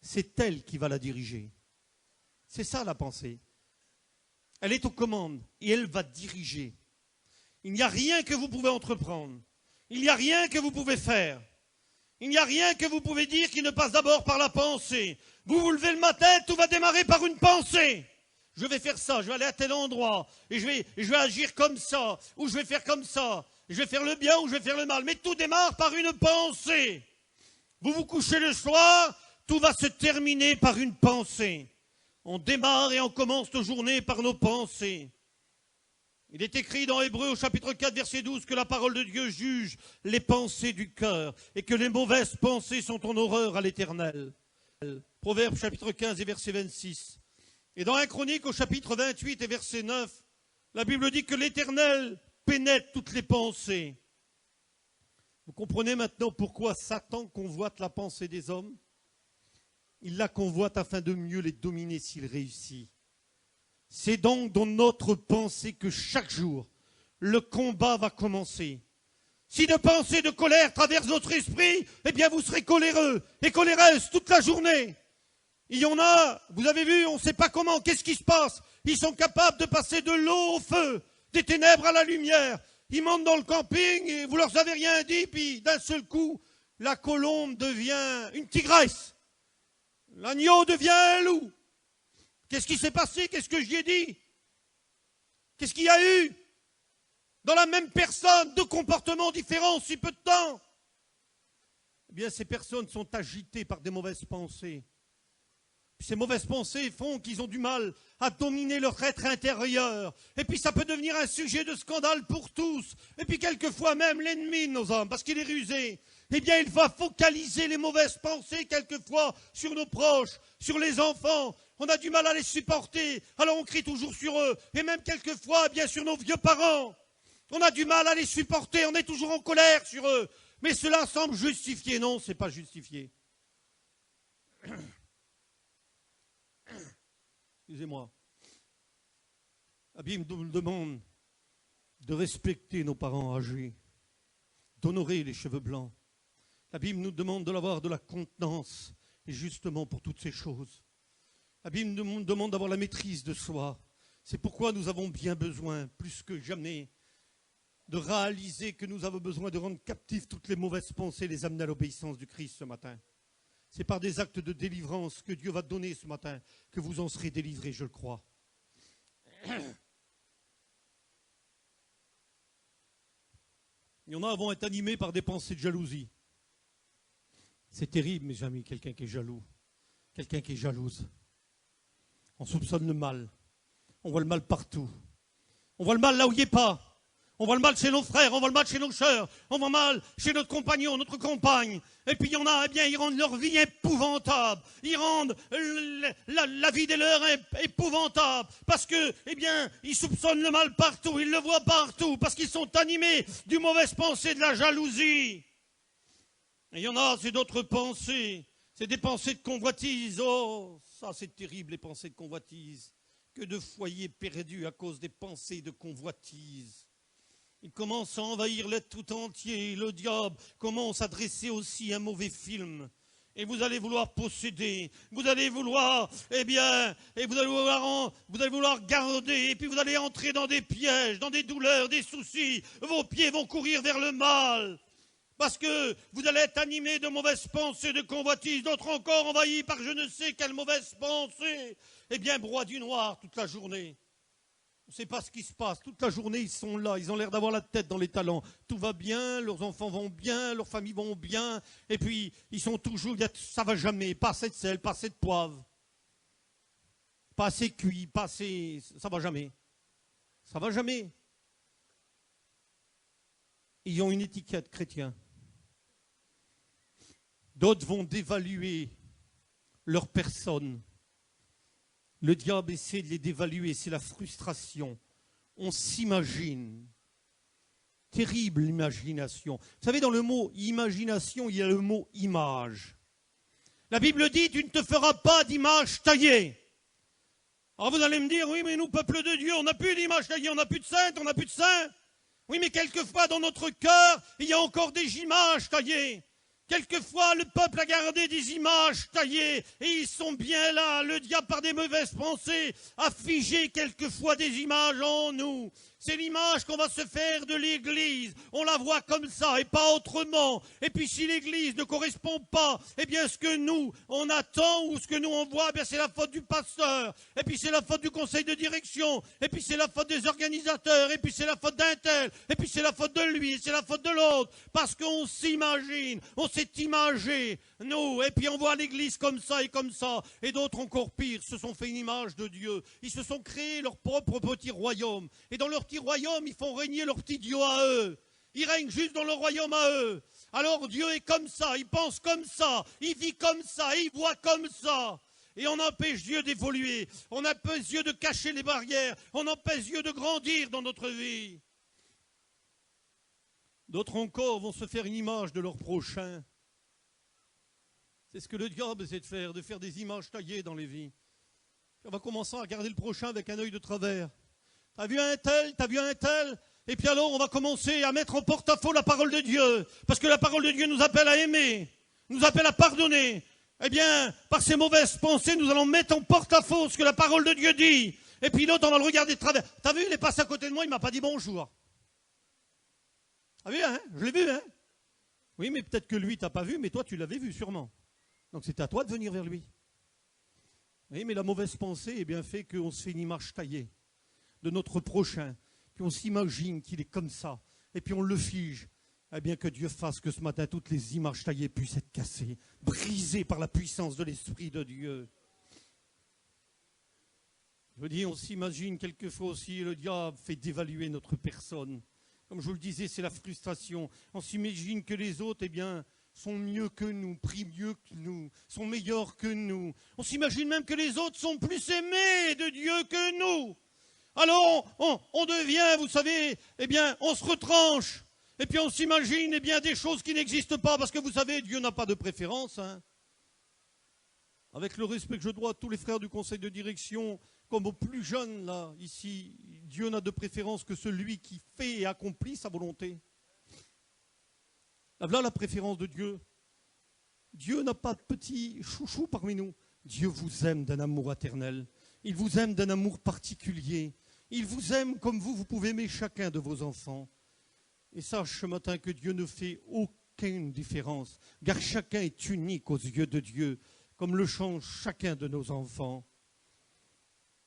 C'est elle qui va la diriger. C'est ça la pensée. Elle est aux commandes et elle va diriger. Il n'y a rien que vous pouvez entreprendre. Il n'y a rien que vous pouvez faire. Il n'y a rien que vous pouvez dire qui ne passe d'abord par la pensée. Vous vous levez le matin, tout va démarrer par une pensée. Je vais faire ça, je vais aller à tel endroit, et je vais agir comme ça, ou je vais faire comme ça. Je vais faire le bien ou je vais faire le mal. Mais tout démarre par une pensée. Vous vous couchez le soir, tout va se terminer par une pensée. On démarre et on commence nos journées par nos pensées. Il est écrit dans Hébreux au chapitre 4, verset 12, que la parole de Dieu juge les pensées du cœur et que les mauvaises pensées sont en horreur à l'Éternel. Proverbe chapitre 15 et verset 26. Et dans 1 Chronique au chapitre 28 et verset 9, la Bible dit que l'Éternel pénètre toutes les pensées. Vous comprenez maintenant pourquoi Satan convoite la pensée des hommes? Il la convoite afin de mieux les dominer s'il réussit. C'est donc dans notre pensée que chaque jour, le combat va commencer. Si de pensées de colère traversent votre esprit, eh bien vous serez coléreux et coléreuse toute la journée. Il y en a, vous avez vu, on ne sait pas comment, qu'est-ce qui se passe? Ils sont capables de passer de l'eau au feu, des ténèbres à la lumière. Ils montent dans le camping et vous leur avez rien dit, puis d'un seul coup, la colombe devient une tigresse. L'agneau devient un loup. Qu'est-ce qui s'est passé? Qu'est-ce que j'y ai dit? Qu'est-ce qu'il y a eu? Dans la même personne, deux comportements différents en si peu de temps. Eh bien, ces personnes sont agitées par des mauvaises pensées. Puis ces mauvaises pensées font qu'ils ont du mal à dominer leur être intérieur. Et puis ça peut devenir un sujet de scandale pour tous. Et puis quelquefois même l'ennemi de nos âmes, parce qu'il est rusé, eh bien il va focaliser les mauvaises pensées quelquefois sur nos proches, sur les enfants. On a du mal à les supporter, alors on crie toujours sur eux. Et même quelquefois, bien sur nos vieux parents. On a du mal à les supporter, on est toujours en colère sur eux. Mais cela semble justifié. Non, ce n'est pas justifié. Excusez-moi. La Bible nous demande de respecter nos parents âgés, d'honorer les cheveux blancs. La Bible nous demande de l'avoir de la contenance, et justement pour toutes ces choses. La Bible nous demande d'avoir la maîtrise de soi. C'est pourquoi nous avons bien besoin, plus que jamais, de réaliser que nous avons besoin de rendre captifs toutes les mauvaises pensées et les amener à l'obéissance du Christ ce matin. C'est par des actes de délivrance que Dieu va donner ce matin que vous en serez délivrés, je le crois. Il y en a vont être animés par des pensées de jalousie. C'est terrible, mes amis, quelqu'un qui est jaloux, quelqu'un qui est jalouse. On soupçonne le mal. On voit le mal partout. On voit le mal là où il n'y est pas. On voit le mal chez nos frères, on voit le mal chez nos sœurs, on voit le mal chez notre compagnon, notre compagne. Et puis il y en a, eh bien, ils rendent leur vie épouvantable. Ils rendent la vie des leurs épouvantable. Parce que, eh bien, ils soupçonnent le mal partout, ils le voient partout, parce qu'ils sont animés d'une mauvaise pensée, de la jalousie. Et il y en a, c'est d'autres pensées. C'est des pensées de convoitise. Oh, ça c'est terrible, les pensées de convoitise. Que de foyers perdus à cause des pensées de convoitise. Il commence à envahir l'être tout entier. Le diable commence à dresser aussi un mauvais film. Et vous allez vouloir posséder, vous allez vouloir, eh bien, et vous allez vouloir garder, et puis vous allez entrer dans des pièges, dans des douleurs, des soucis. Vos pieds vont courir vers le mal. Parce que vous allez être animé de mauvaises pensées, de convoitises, d'autres encore envahis par je ne sais quelle mauvaise pensée. Eh bien, broie du noir toute la journée. On ne sait pas ce qui se passe. Toute la journée, ils sont là. Ils ont l'air d'avoir la tête dans les talons. Tout va bien, leurs enfants vont bien, leurs familles vont bien. Et puis, ils sont toujours, ça ne va jamais. Pas assez de sel, pas assez de poivre. Pas assez cuit, pas assez... Ça ne va jamais. Ça ne va jamais. Ils ont une étiquette chrétien. D'autres vont dévaluer leur personne. Le diable essaie de les dévaluer, c'est la frustration. On s'imagine. Terrible imagination. Vous savez, dans le mot imagination, il y a le mot image. La Bible dit, tu ne te feras pas d'image taillée. Alors vous allez me dire, oui, mais nous, peuple de Dieu, on n'a plus d'image taillée, on n'a plus de saintes, on n'a plus de saints. Oui, mais quelquefois, dans notre cœur, il y a encore des images taillées. Quelquefois, le peuple a gardé des images taillées et ils sont bien là. Le diable, par des mauvaises pensées, a figé quelquefois des images en nous. C'est l'image qu'on va se faire de l'Église. On la voit comme ça et pas autrement. Et puis si l'Église ne correspond pas, eh bien ce que nous, on attend ou ce que nous on voit, eh bien c'est la faute du pasteur. Et puis c'est la faute du conseil de direction. Et puis c'est la faute des organisateurs. Et puis c'est la faute d'un tel. Et puis c'est la faute de lui. Et c'est la faute de l'autre. Parce qu'on s'imagine, on s'est imagé, nous. Et puis on voit l'Église comme ça et comme ça. Et d'autres encore pire, se sont fait une image de Dieu. Ils se sont créés leur propre petit royaume. Et dans leur petit royaume, ils font régner leur petit Dieu à eux. Ils règnent juste dans leur royaume à eux. Alors Dieu est comme ça, il pense comme ça, il vit comme ça, il voit comme ça. Et on empêche Dieu d'évoluer, on empêche Dieu de cacher les barrières, on empêche Dieu de grandir dans notre vie. D'autres encore vont se faire une image de leur prochain. C'est ce que le diable essaie de faire des images taillées dans les vies. On va commencer à regarder le prochain avec un œil de travers. T'as vu un tel, t'as vu un tel? Et puis alors on va commencer à mettre en porte-à-faux la parole de Dieu. Parce que la parole de Dieu nous appelle à aimer, nous appelle à pardonner. Eh bien, par ces mauvaises pensées, nous allons mettre en porte-à-faux ce que la parole de Dieu dit. Et puis l'autre, on va le regarder de travers. T'as vu, il est passé à côté de moi, il m'a pas dit bonjour. T'as vu, hein? Je l'ai vu, hein? Oui, mais peut-être que lui, t'as pas vu, mais toi, tu l'avais vu sûrement. Donc c'est à toi de venir vers lui. Oui, mais la mauvaise pensée, eh bien, fait qu'on se fait une image taillée de notre prochain, puis on s'imagine qu'il est comme ça, et puis on le fige. Eh bien que Dieu fasse que ce matin, toutes les images taillées puissent être cassées, brisées par la puissance de l'Esprit de Dieu. Je veux dire, on s'imagine quelquefois aussi, le diable fait dévaluer notre personne. Comme je vous le disais, c'est la frustration. On s'imagine que les autres, eh bien, sont mieux que nous, prient mieux que nous, sont meilleurs que nous. On s'imagine même que les autres sont plus aimés de Dieu que nous. Alors on devient, vous savez, eh bien, on se retranche. Et puis on s'imagine, eh bien, des choses qui n'existent pas. Parce que vous savez, Dieu n'a pas de préférence. Hein. Avec le respect que je dois à tous les frères du conseil de direction, comme aux plus jeunes, là, ici, Dieu n'a de préférence que celui qui fait et accomplit sa volonté. Là, voilà la préférence de Dieu. Dieu n'a pas de petit chouchou parmi nous. Dieu vous aime d'un amour éternel. Il vous aime d'un amour particulier. Il vous aime comme vous pouvez aimer chacun de vos enfants. Et sache ce matin que Dieu ne fait aucune différence, car chacun est unique aux yeux de Dieu, comme le change chacun de nos enfants.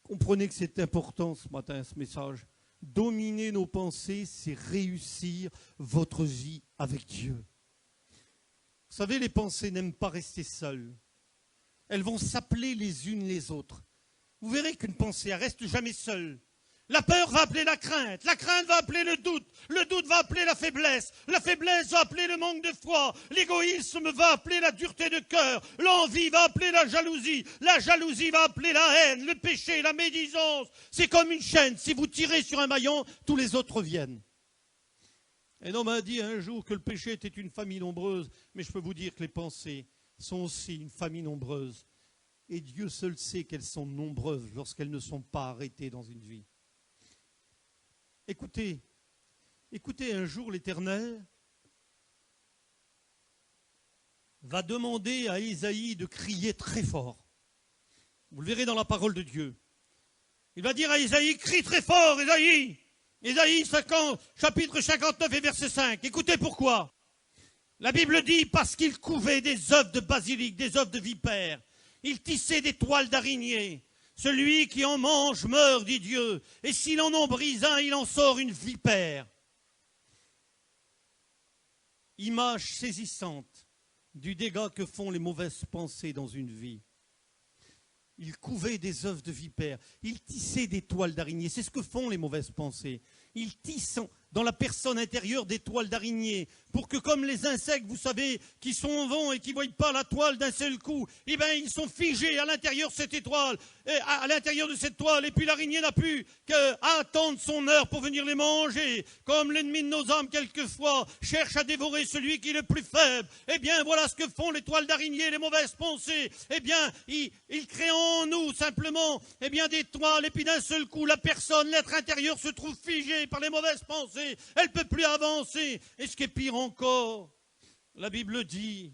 Comprenez que c'est important ce matin, ce message. Dominer nos pensées, c'est réussir votre vie avec Dieu. Vous savez, les pensées n'aiment pas rester seules. Elles vont s'appeler les unes les autres. Vous verrez qu'une pensée, elle reste jamais seule. La peur va appeler la crainte va appeler le doute va appeler la faiblesse va appeler le manque de foi, l'égoïsme va appeler la dureté de cœur, l'envie va appeler la jalousie va appeler la haine, le péché, la médisance. C'est comme une chaîne, si vous tirez sur un maillon, tous les autres viennent. Un homme m'a dit un jour que le péché était une famille nombreuse, mais je peux vous dire que les pensées sont aussi une famille nombreuse. Et Dieu seul sait qu'elles sont nombreuses lorsqu'elles ne sont pas arrêtées dans une vie. Écoutez un jour l'Éternel va demander à Ésaïe de crier très fort. Vous le verrez dans la parole de Dieu. Il va dire à Ésaïe, crie très fort, Ésaïe. Ésaïe 50, chapitre 59 et verset 5. Écoutez pourquoi. La Bible dit, parce qu'il couvait des œufs de basilic, des œufs de vipère. Il tissait des toiles d'araignée. Celui qui en mange meurt, dit Dieu. Et s'il en brise un, il en sort une vipère. Image saisissante du dégât que font les mauvaises pensées dans une vie. Il couvait des œufs de vipère, il tissait des toiles d'araignée. C'est ce que font les mauvaises pensées. Ils tissent dans la personne intérieure des toiles d'araignée pour que, comme les insectes, vous savez, qui sont en vent et qui ne voient pas la toile d'un seul coup, eh bien, ils sont figés à l'intérieur de cette étoile, à l'intérieur de cette toile, et puis l'araignée n'a plus qu'à attendre son heure pour venir les manger. Comme l'ennemi de nos âmes, quelquefois, cherche à dévorer celui qui est le plus faible. Eh bien, voilà ce que font les toiles d'araignée, les mauvaises pensées. Eh bien, ils créent en nous, simplement, eh bien, des toiles, et puis d'un seul coup, la personne, l'être intérieur se trouve figé par les mauvaises pensées. Elle ne peut plus avancer. Et ce qui est pire encore, la Bible dit,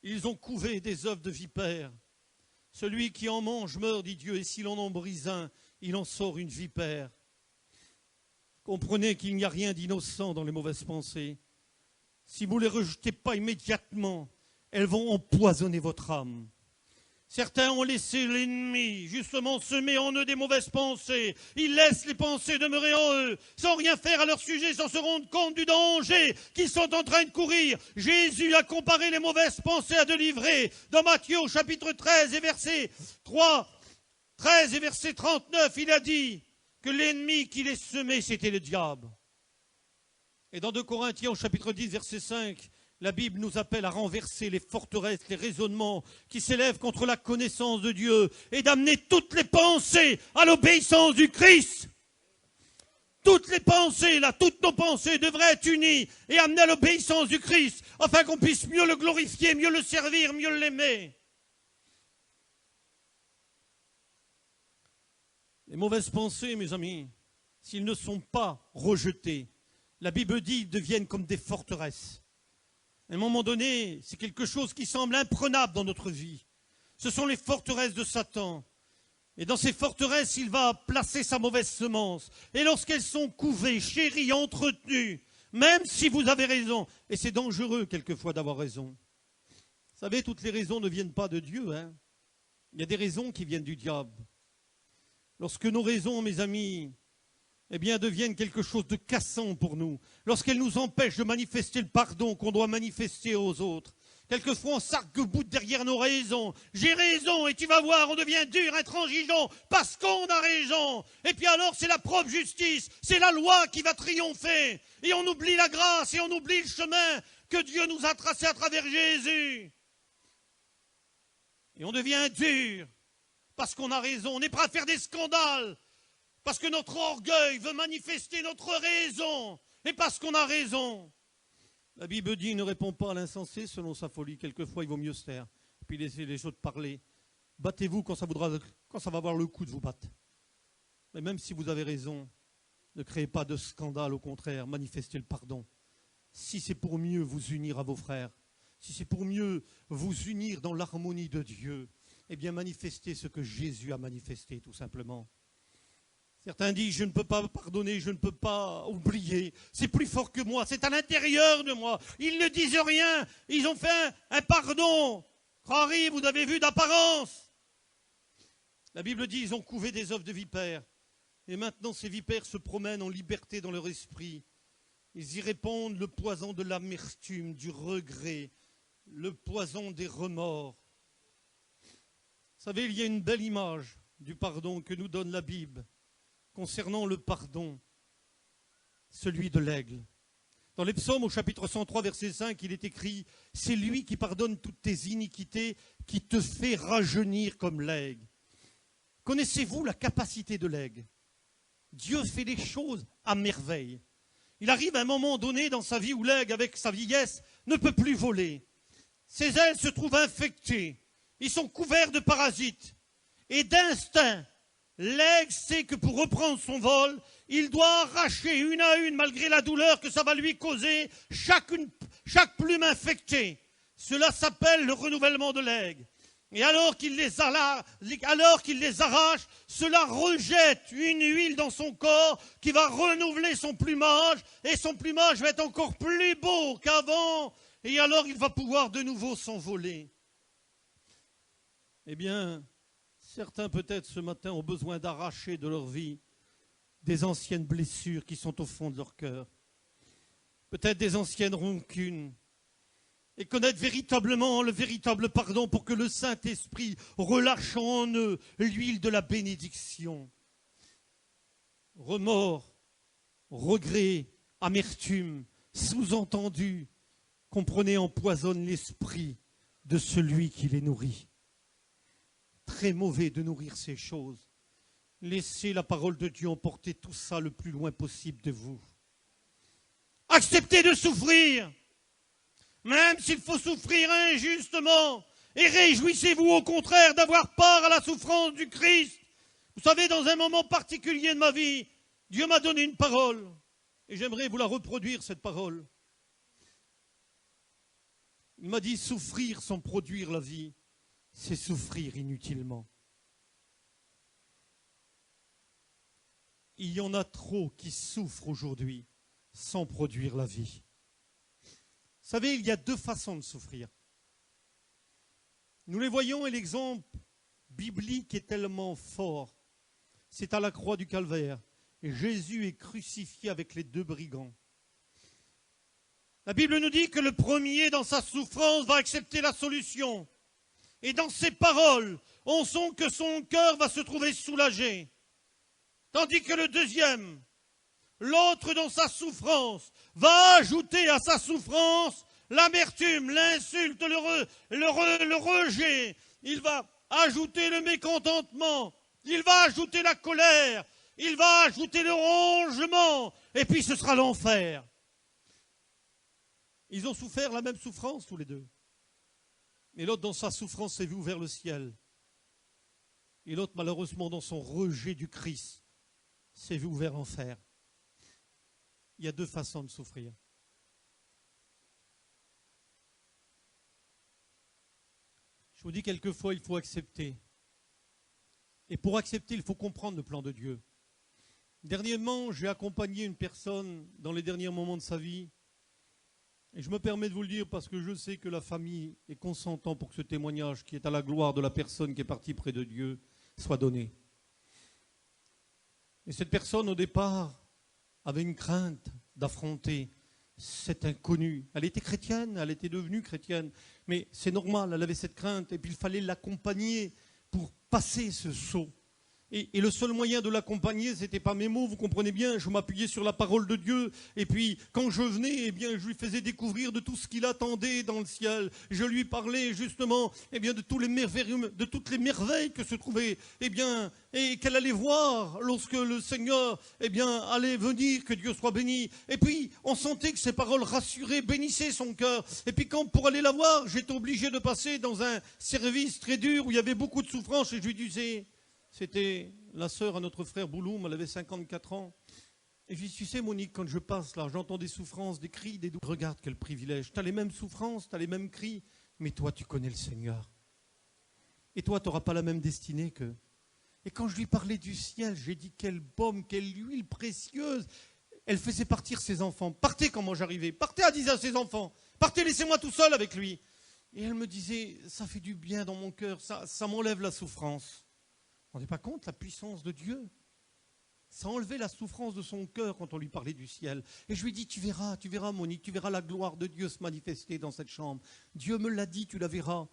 ils ont couvé des œufs de vipère. Celui qui en mange meurt, dit Dieu, et s'il en brise un, il en sort une vipère. Comprenez qu'il n'y a rien d'innocent dans les mauvaises pensées. Si vous ne les rejetez pas immédiatement, elles vont empoisonner votre âme. Certains ont laissé l'ennemi justement semer en eux des mauvaises pensées. Ils laissent les pensées demeurer en eux, sans rien faire à leur sujet, sans se rendre compte du danger qu'ils sont en train de courir. Jésus a comparé les mauvaises pensées à de l'ivraie. Dans Matthieu au chapitre 13 et verset 13 et verset 39, il a dit que l'ennemi qui les semait, c'était le diable. Et dans 2 Corinthiens au chapitre 10, verset 5, la Bible nous appelle à renverser les forteresses, les raisonnements qui s'élèvent contre la connaissance de Dieu et d'amener toutes les pensées à l'obéissance du Christ. Toutes les pensées, là, toutes nos pensées devraient être unies et amenées à l'obéissance du Christ afin qu'on puisse mieux le glorifier, mieux le servir, mieux l'aimer. Les mauvaises pensées, mes amis, s'ils ne sont pas rejetés, la Bible dit, deviennent comme des forteresses. À un moment donné, c'est quelque chose qui semble imprenable dans notre vie. Ce sont les forteresses de Satan. Et dans ces forteresses, il va placer sa mauvaise semence. Et lorsqu'elles sont couvées, chéries, entretenues, même si vous avez raison, et c'est dangereux quelquefois d'avoir raison. Vous savez, toutes les raisons ne viennent pas de Dieu. Il y a des raisons qui viennent du diable. Lorsque nos raisons, mes amis, eh bien, deviennent quelque chose de cassant pour nous. Lorsqu'elles nous empêchent de manifester le pardon qu'on doit manifester aux autres. Quelquefois, on s'arc-boute derrière nos raisons. J'ai raison, et tu vas voir, on devient dur, intransigeant, parce qu'on a raison. Et puis alors, c'est la propre justice, c'est la loi qui va triompher. Et on oublie la grâce, et on oublie le chemin que Dieu nous a tracé à travers Jésus. Et on devient dur, parce qu'on a raison. On est prêt à faire des scandales. Parce que notre orgueil veut manifester notre raison, et parce qu'on a raison. La Bible dit, ne réponds pas à l'insensé selon sa folie. Quelquefois, il vaut mieux se taire, puis laisser les autres parler. Battez-vous quand ça va avoir le coup de vous battre. Mais même si vous avez raison, ne créez pas de scandale, au contraire, manifestez le pardon. Si c'est pour mieux vous unir à vos frères, si c'est pour mieux vous unir dans l'harmonie de Dieu, eh bien manifestez ce que Jésus a manifesté, tout simplement. Certains disent, je ne peux pas pardonner, je ne peux pas oublier. C'est plus fort que moi, c'est à l'intérieur de moi. Ils ne disent rien, ils ont fait un pardon. Croirie, vous avez vu d'apparence. La Bible dit, ils ont couvé des œufs de vipères. Et maintenant, ces vipères se promènent en liberté dans leur esprit. Ils y répandent le poison de l'amertume, du regret, le poison des remords. Vous savez, il y a une belle image du pardon que nous donne la Bible. Concernant le pardon, celui de l'aigle. Dans les psaumes, au chapitre 103, verset 5, il est écrit « C'est lui qui pardonne toutes tes iniquités, qui te fait rajeunir comme l'aigle. » Connaissez-vous la capacité de l'aigle? Dieu fait les choses à merveille. Il arrive à un moment donné dans sa vie où l'aigle, avec sa vieillesse, ne peut plus voler. Ses ailes se trouvent infectées. Ils sont couverts de parasites. Et d'instinct, l'aigle sait que pour reprendre son vol, il doit arracher une à une, malgré la douleur que ça va lui causer, chaque plume infectée. Cela s'appelle le renouvellement de l'aigle. Et alors qu'il les arrache, cela rejette une huile dans son corps qui va renouveler son plumage, et son plumage va être encore plus beau qu'avant, et alors il va pouvoir de nouveau s'envoler. Eh bien, certains peut-être ce matin ont besoin d'arracher de leur vie des anciennes blessures qui sont au fond de leur cœur, peut-être des anciennes rancunes, et connaître véritablement le véritable pardon pour que le Saint-Esprit relâche en eux l'huile de la bénédiction. Remords, regrets, amertume, sous-entendu, comprenez, empoisonnent l'esprit de celui qui les nourrit. Très mauvais de nourrir ces choses. Laissez la parole de Dieu emporter tout ça le plus loin possible de vous. Acceptez de souffrir, même s'il faut souffrir injustement, et réjouissez-vous au contraire d'avoir part à la souffrance du Christ. Vous savez, dans un moment particulier de ma vie, Dieu m'a donné une parole, et j'aimerais vous la reproduire, cette parole. Il m'a dit, souffrir sans produire la vie, c'est souffrir inutilement. Il y en a trop qui souffrent aujourd'hui sans produire la vie. Vous savez, il y a deux façons de souffrir. Nous les voyons et l'exemple biblique est tellement fort. C'est à la croix du Calvaire. Et Jésus est crucifié avec les deux brigands. La Bible nous dit que le premier, dans sa souffrance, va accepter la solution. Et dans ses paroles, on sent que son cœur va se trouver soulagé. Tandis que le deuxième, l'autre dans sa souffrance, va ajouter à sa souffrance l'amertume, l'insulte, le rejet. Il va ajouter le mécontentement, il va ajouter la colère, il va ajouter le rongement, et puis ce sera l'enfer. Ils ont souffert la même souffrance tous les deux. Mais l'autre dans sa souffrance s'est vu vers le ciel. Et l'autre malheureusement dans son rejet du Christ s'est vu vers l'enfer. Il y a deux façons de souffrir. Je vous dis quelquefois, il faut accepter. Et pour accepter, il faut comprendre le plan de Dieu. Dernièrement, j'ai accompagné une personne dans les derniers moments de sa vie. Et je me permets de vous le dire parce que je sais que la famille est consentante pour que ce témoignage, qui est à la gloire de la personne qui est partie près de Dieu, soit donné. Et cette personne, au départ, avait une crainte d'affronter cet inconnu. Elle était chrétienne, elle était devenue chrétienne, mais c'est normal, elle avait cette crainte, et puis il fallait l'accompagner pour passer ce saut. Et le seul moyen de l'accompagner, ce n'était pas mes mots, vous comprenez bien, je m'appuyais sur la parole de Dieu, et puis quand je venais, eh bien, je lui faisais découvrir de tout ce qu'il attendait dans le ciel. Je lui parlais justement eh bien, de toutes les merveilles que se trouvaient, eh bien, et qu'elle allait voir lorsque le Seigneur eh bien, allait venir, que Dieu soit béni. Et puis, on sentait que ces paroles rassuraient, bénissaient son cœur. Et puis quand, pour aller la voir, j'étais obligé de passer dans un service très dur où il y avait beaucoup de souffrance, et je lui disais... C'était la sœur à notre frère Bouloum, elle avait 54 ans. Et je lui dis, tu sais Monique, quand je passe là, j'entends des souffrances, des cris, des douleurs. Regarde quel privilège, tu as les mêmes souffrances, tu as les mêmes cris, mais toi tu connais le Seigneur. Et toi tu n'auras pas la même destinée qu'eux. Et quand je lui parlais du ciel, j'ai dit, quel baume, quelle huile précieuse. Elle faisait partir ses enfants. Partez comment j'arrivais, partez, elle disait à ses enfants, partez, laissez-moi tout seul avec lui. Et elle me disait, ça fait du bien dans mon cœur, ça m'enlève la souffrance. On ne rendez pas compte la puissance de Dieu. Ça enlevait la souffrance de son cœur quand on lui parlait du ciel. Et je lui ai dit, tu verras Monique, tu verras la gloire de Dieu se manifester dans cette chambre. Dieu me l'a dit, tu la verras.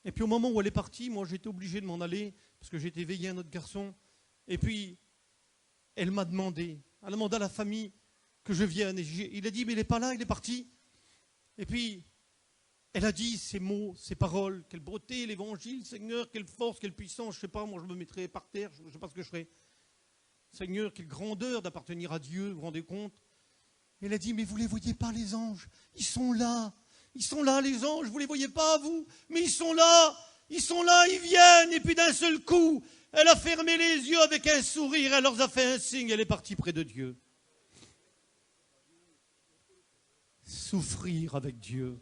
Et puis au moment où elle est partie, moi j'étais obligé de m'en aller, parce que j'étais veillé à un autre garçon. Et puis, elle m'a demandé à la famille que je vienne. Et il a dit, mais il n'est pas là, il est parti. Et puis... elle a dit ces mots, ces paroles, quelle beauté, l'évangile, Seigneur, quelle force, quelle puissance, je ne sais pas, moi je me mettrais par terre, je ne sais pas ce que je ferais. Seigneur, quelle grandeur d'appartenir à Dieu, vous vous rendez compte? Elle a dit, mais vous ne les voyez pas les anges, ils sont là les anges, vous ne les voyez pas vous, mais ils sont là, ils viennent, et puis d'un seul coup, elle a fermé les yeux avec un sourire, elle leur a fait un signe, elle est partie près de Dieu. Souffrir avec Dieu,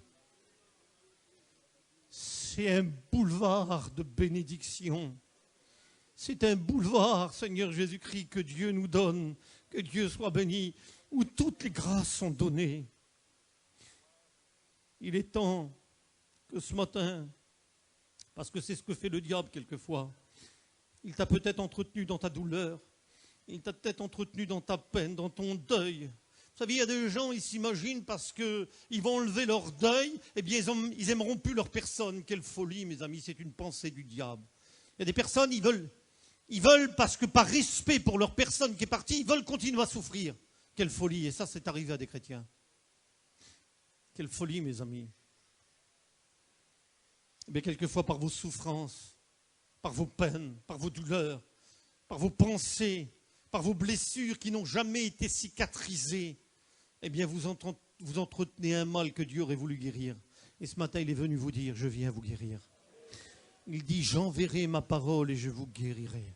c'est un boulevard de bénédiction. C'est un boulevard, Seigneur Jésus-Christ, que Dieu nous donne, que Dieu soit béni, où toutes les grâces sont données. Il est temps que ce matin, parce que c'est ce que fait le diable quelquefois, il t'a peut-être entretenu dans ta douleur, il t'a peut-être entretenu dans ta peine, dans ton deuil. Vous savez, il y a des gens, ils s'imaginent parce qu'ils vont enlever leur deuil, eh bien ils aimeront plus leur personne. Quelle folie, mes amis, c'est une pensée du diable. Il y a des personnes, ils veulent parce que par respect pour leur personne qui est partie, ils veulent continuer à souffrir. Quelle folie, et ça c'est arrivé à des chrétiens. Quelle folie, mes amis. Mais quelquefois par vos souffrances, par vos peines, par vos douleurs, par vos pensées, par vos blessures qui n'ont jamais été cicatrisées, eh bien vous entretenez un mal que Dieu aurait voulu guérir. Et ce matin, il est venu vous dire, je viens vous guérir. Il dit, j'enverrai ma parole et je vous guérirai.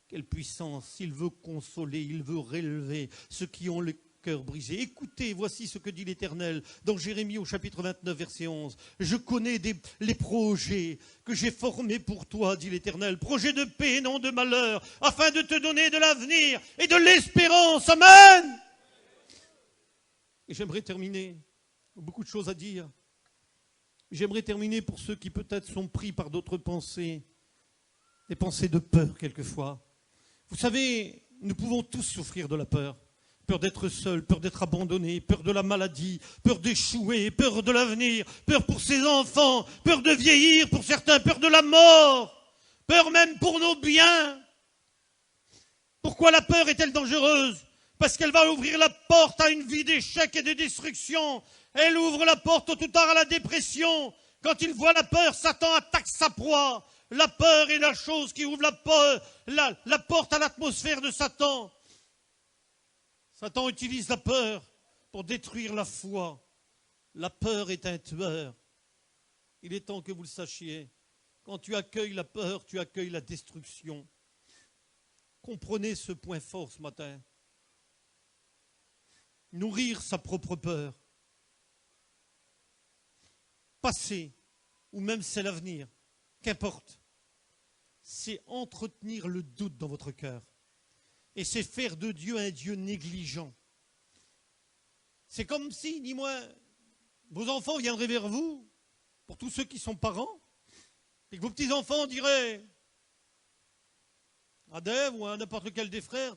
Quelle puissance, il veut consoler, il veut relever ceux qui ont le cœur brisé. Écoutez, voici ce que dit l'Éternel dans Jérémie au chapitre 29, verset 11. Je connais les projets que j'ai formés pour toi, dit l'Éternel. Projets de paix et non de malheur, afin de te donner de l'avenir et de l'espérance. Amen. Et j'aimerais terminer, beaucoup de choses à dire. J'aimerais terminer pour ceux qui peut-être sont pris par d'autres pensées, des pensées de peur quelquefois. Vous savez, nous pouvons tous souffrir de la peur. Peur d'être seul, peur d'être abandonné, peur de la maladie, peur d'échouer, peur de l'avenir, peur pour ses enfants, peur de vieillir pour certains, peur de la mort, peur même pour nos biens. Pourquoi la peur est-elle dangereuse? Parce qu'elle va ouvrir la porte à une vie d'échec et de destruction. Elle ouvre la porte tôt ou tard à la dépression. Quand il voit la peur, Satan attaque sa proie. La peur est la chose qui ouvre la porte à l'atmosphère de Satan. Satan utilise la peur pour détruire la foi. La peur est un tueur. Il est temps que vous le sachiez. Quand tu accueilles la peur, tu accueilles la destruction. Comprenez ce point fort ce matin. Nourrir sa propre peur. Passé, ou même c'est l'avenir, qu'importe. C'est entretenir le doute dans votre cœur. Et c'est faire de Dieu un Dieu négligent. C'est comme si, dis-moi, vos enfants viendraient vers vous, pour tous ceux qui sont parents, et que vos petits-enfants diraient à Dave ou à n'importe lequel des frères,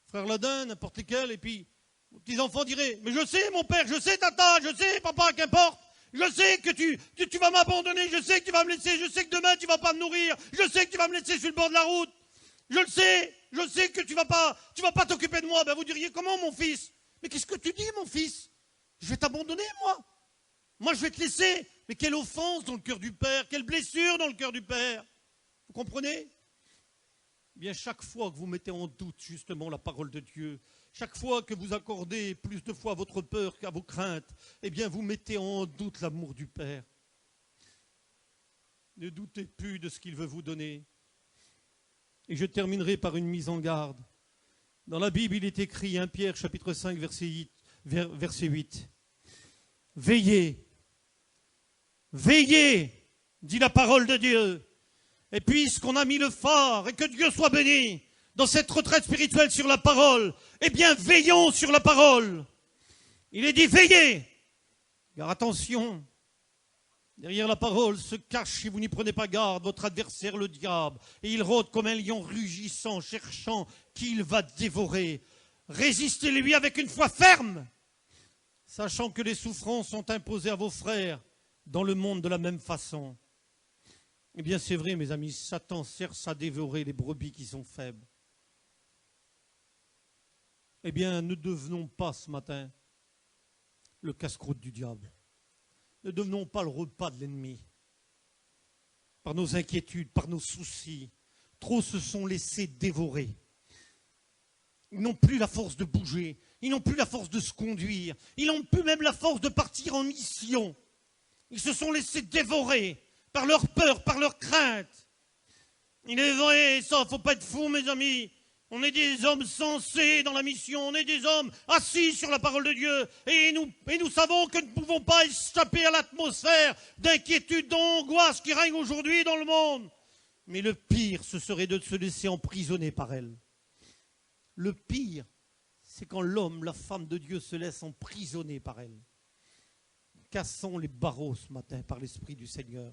frère Ladin, n'importe lequel, et puis vos petits-enfants diraient, mais je sais mon père, je sais tata, je sais papa, qu'importe, je sais que tu vas m'abandonner, je sais que tu vas me laisser, je sais que demain tu ne vas pas me nourrir, je sais que tu vas me laisser sur le bord de la route, je sais que tu vas pas t'occuper de moi. Ben vous diriez, comment mon fils? Mais qu'est-ce que tu dis mon fils? Je vais t'abandonner moi. Moi je vais te laisser. Mais quelle offense dans le cœur du Père, quelle blessure dans le cœur du Père. Vous comprenez? Eh bien chaque fois que vous mettez en doute justement la parole de Dieu, chaque fois que vous accordez plus de foi à votre peur qu'à vos craintes, eh bien vous mettez en doute l'amour du Père. Ne doutez plus de ce qu'il veut vous donner. Et je terminerai par une mise en garde. Dans la Bible, il est écrit, 1 Pierre, chapitre 5, verset 8. Veillez, veillez, dit la parole de Dieu. Et puisqu'on a mis le phare, et que Dieu soit béni, dans cette retraite spirituelle sur la parole, eh bien, veillons sur la parole. Il est dit, veillez. Car attention, derrière la parole se cache, si vous n'y prenez pas garde, votre adversaire le diable. Et il rôde comme un lion rugissant, cherchant qui il va dévorer. Résistez-lui avec une foi ferme, sachant que les souffrances sont imposées à vos frères dans le monde de la même façon. Eh bien c'est vrai mes amis, Satan cherche à dévorer les brebis qui sont faibles. Eh bien ne devenons pas ce matin le casse-croûte du diable. Ne devenons pas le repas de l'ennemi. Par nos inquiétudes, par nos soucis, trop se sont laissés dévorer. Ils n'ont plus la force de bouger, ils n'ont plus la force de se conduire, ils n'ont plus même la force de partir en mission. Ils se sont laissés dévorer par leur peur, par leur crainte. Il est vrai, ça, il ne faut pas être fou mes amis, On est des hommes sensés dans la mission, on est des hommes assis sur la parole de Dieu, et nous savons que nous ne pouvons pas échapper à l'atmosphère d'inquiétude, d'angoisse qui règne aujourd'hui dans le monde. Mais le pire, ce serait de se laisser emprisonner par elle. Le pire, c'est quand l'homme, la femme de Dieu se laisse emprisonner par elle. Cassons les barreaux ce matin par l'Esprit du Seigneur.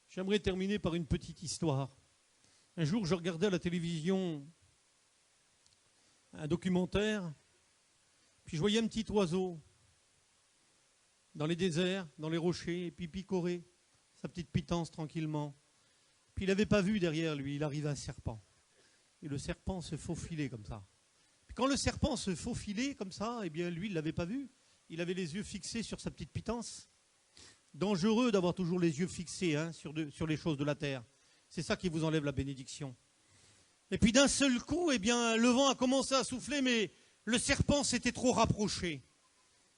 J'aimerais terminer par une petite histoire. Un jour, je regardais à la télévision un documentaire, puis je voyais un petit oiseau dans les déserts, dans les rochers, et puis picorer sa petite pitance tranquillement. Puis il n'avait pas vu derrière lui, il arrivait un serpent. Et le serpent se faufilait comme ça. Puis quand le serpent se faufilait comme ça, eh bien lui, il ne l'avait pas vu. Il avait les yeux fixés sur sa petite pitance. Dangereux d'avoir toujours les yeux fixés sur les choses de la terre. C'est ça qui vous enlève la bénédiction. Et puis d'un seul coup, eh bien, le vent a commencé à souffler, mais le serpent s'était trop rapproché.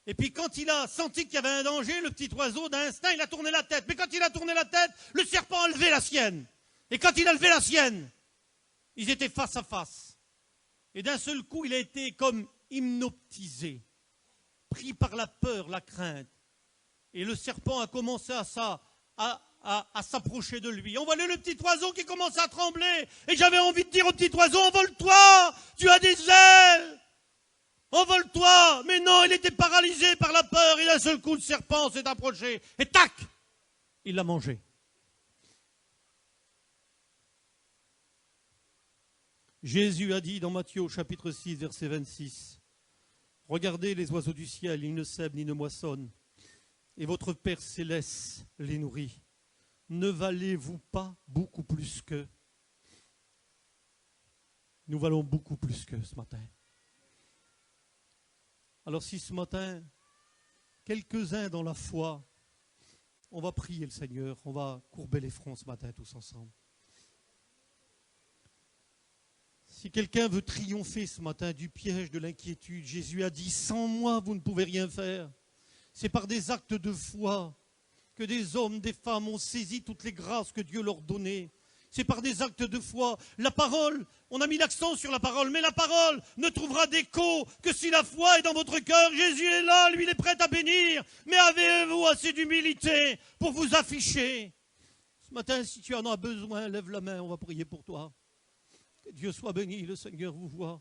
Et puis quand il a senti qu'il y avait un danger, le petit oiseau, d'instinct, il a tourné la tête. Mais quand il a tourné la tête, le serpent a levé la sienne. Et quand il a levé la sienne, ils étaient face à face. Et d'un seul coup, il a été comme hypnotisé, pris par la peur, la crainte. Et le serpent a commencé à s'approcher de lui. On voyait le petit oiseau qui commençait à trembler. Et j'avais envie de dire au petit oiseau, envole-toi, tu as des ailes. Envole-toi. Mais non, il était paralysé par la peur. Et d'un seul coup, le serpent s'est approché. Et tac, il l'a mangé. Jésus a dit dans Matthieu au chapitre 6, verset 26, « Regardez les oiseaux du ciel, ils ne sèment ni ne moissonnent, et votre Père céleste les nourrit. Ne valez-vous pas beaucoup plus qu'eux ?» Nous valons beaucoup plus qu'eux ce matin. Alors si ce matin, quelques-uns dans la foi, on va prier le Seigneur, on va courber les fronts ce matin tous ensemble. Si quelqu'un veut triompher ce matin du piège de l'inquiétude, Jésus a dit, sans moi, vous ne pouvez rien faire. C'est par des actes de foi que des hommes, des femmes ont saisi toutes les grâces que Dieu leur donnait. C'est par des actes de foi. La parole, on a mis l'accent sur la parole, mais la parole ne trouvera d'écho que si la foi est dans votre cœur. Jésus est là, lui il est prêt à bénir. Mais avez-vous assez d'humilité pour vous afficher? Ce matin, si tu en as besoin, lève la main, on va prier pour toi. Que Dieu soit béni, le Seigneur vous voit.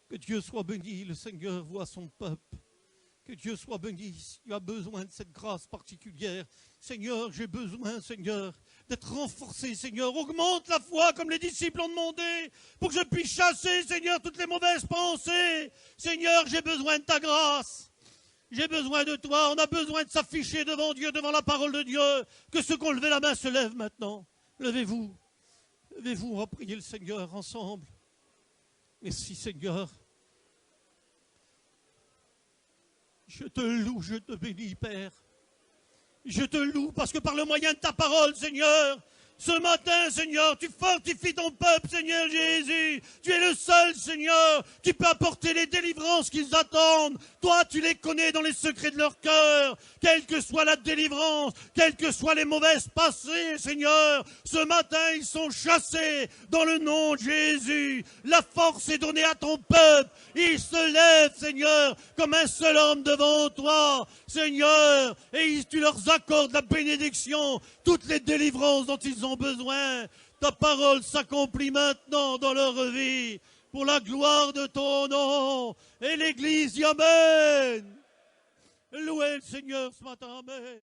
Que Dieu soit béni, le Seigneur voit son peuple. Que Dieu soit béni, si tu as besoin de cette grâce particulière. Seigneur, j'ai besoin, Seigneur, d'être renforcé, Seigneur. Augmente la foi comme les disciples ont demandé pour que je puisse chasser, Seigneur, toutes les mauvaises pensées. Seigneur, j'ai besoin de ta grâce. J'ai besoin de toi. On a besoin de s'afficher devant Dieu, devant la parole de Dieu. Que ceux qui ont levé la main se lèvent maintenant. Levez-vous. Levez-vous, on va prier le Seigneur ensemble. Merci, Seigneur. Je te loue, je te bénis, Père. Je te loue parce que par le moyen de ta parole, Seigneur, ce matin, Seigneur, tu fortifies ton peuple, Seigneur Jésus. Tu es le seul, Seigneur, qui peut apporter les délivrances qu'ils attendent. Toi, tu les connais dans les secrets de leur cœur. Quelle que soit la délivrance, quelles que soient les mauvaises passées, Seigneur, ce matin, ils sont chassés dans le nom de Jésus. La force est donnée à ton peuple. Il se lève, Seigneur, comme un seul homme devant toi, Seigneur, et tu leur accordes la bénédiction, toutes les délivrances dont ils ont besoin. Ta parole s'accomplit maintenant dans leur vie, pour la gloire de ton nom. Et l'Église dit Amen. Louez le Seigneur ce matin, Amen.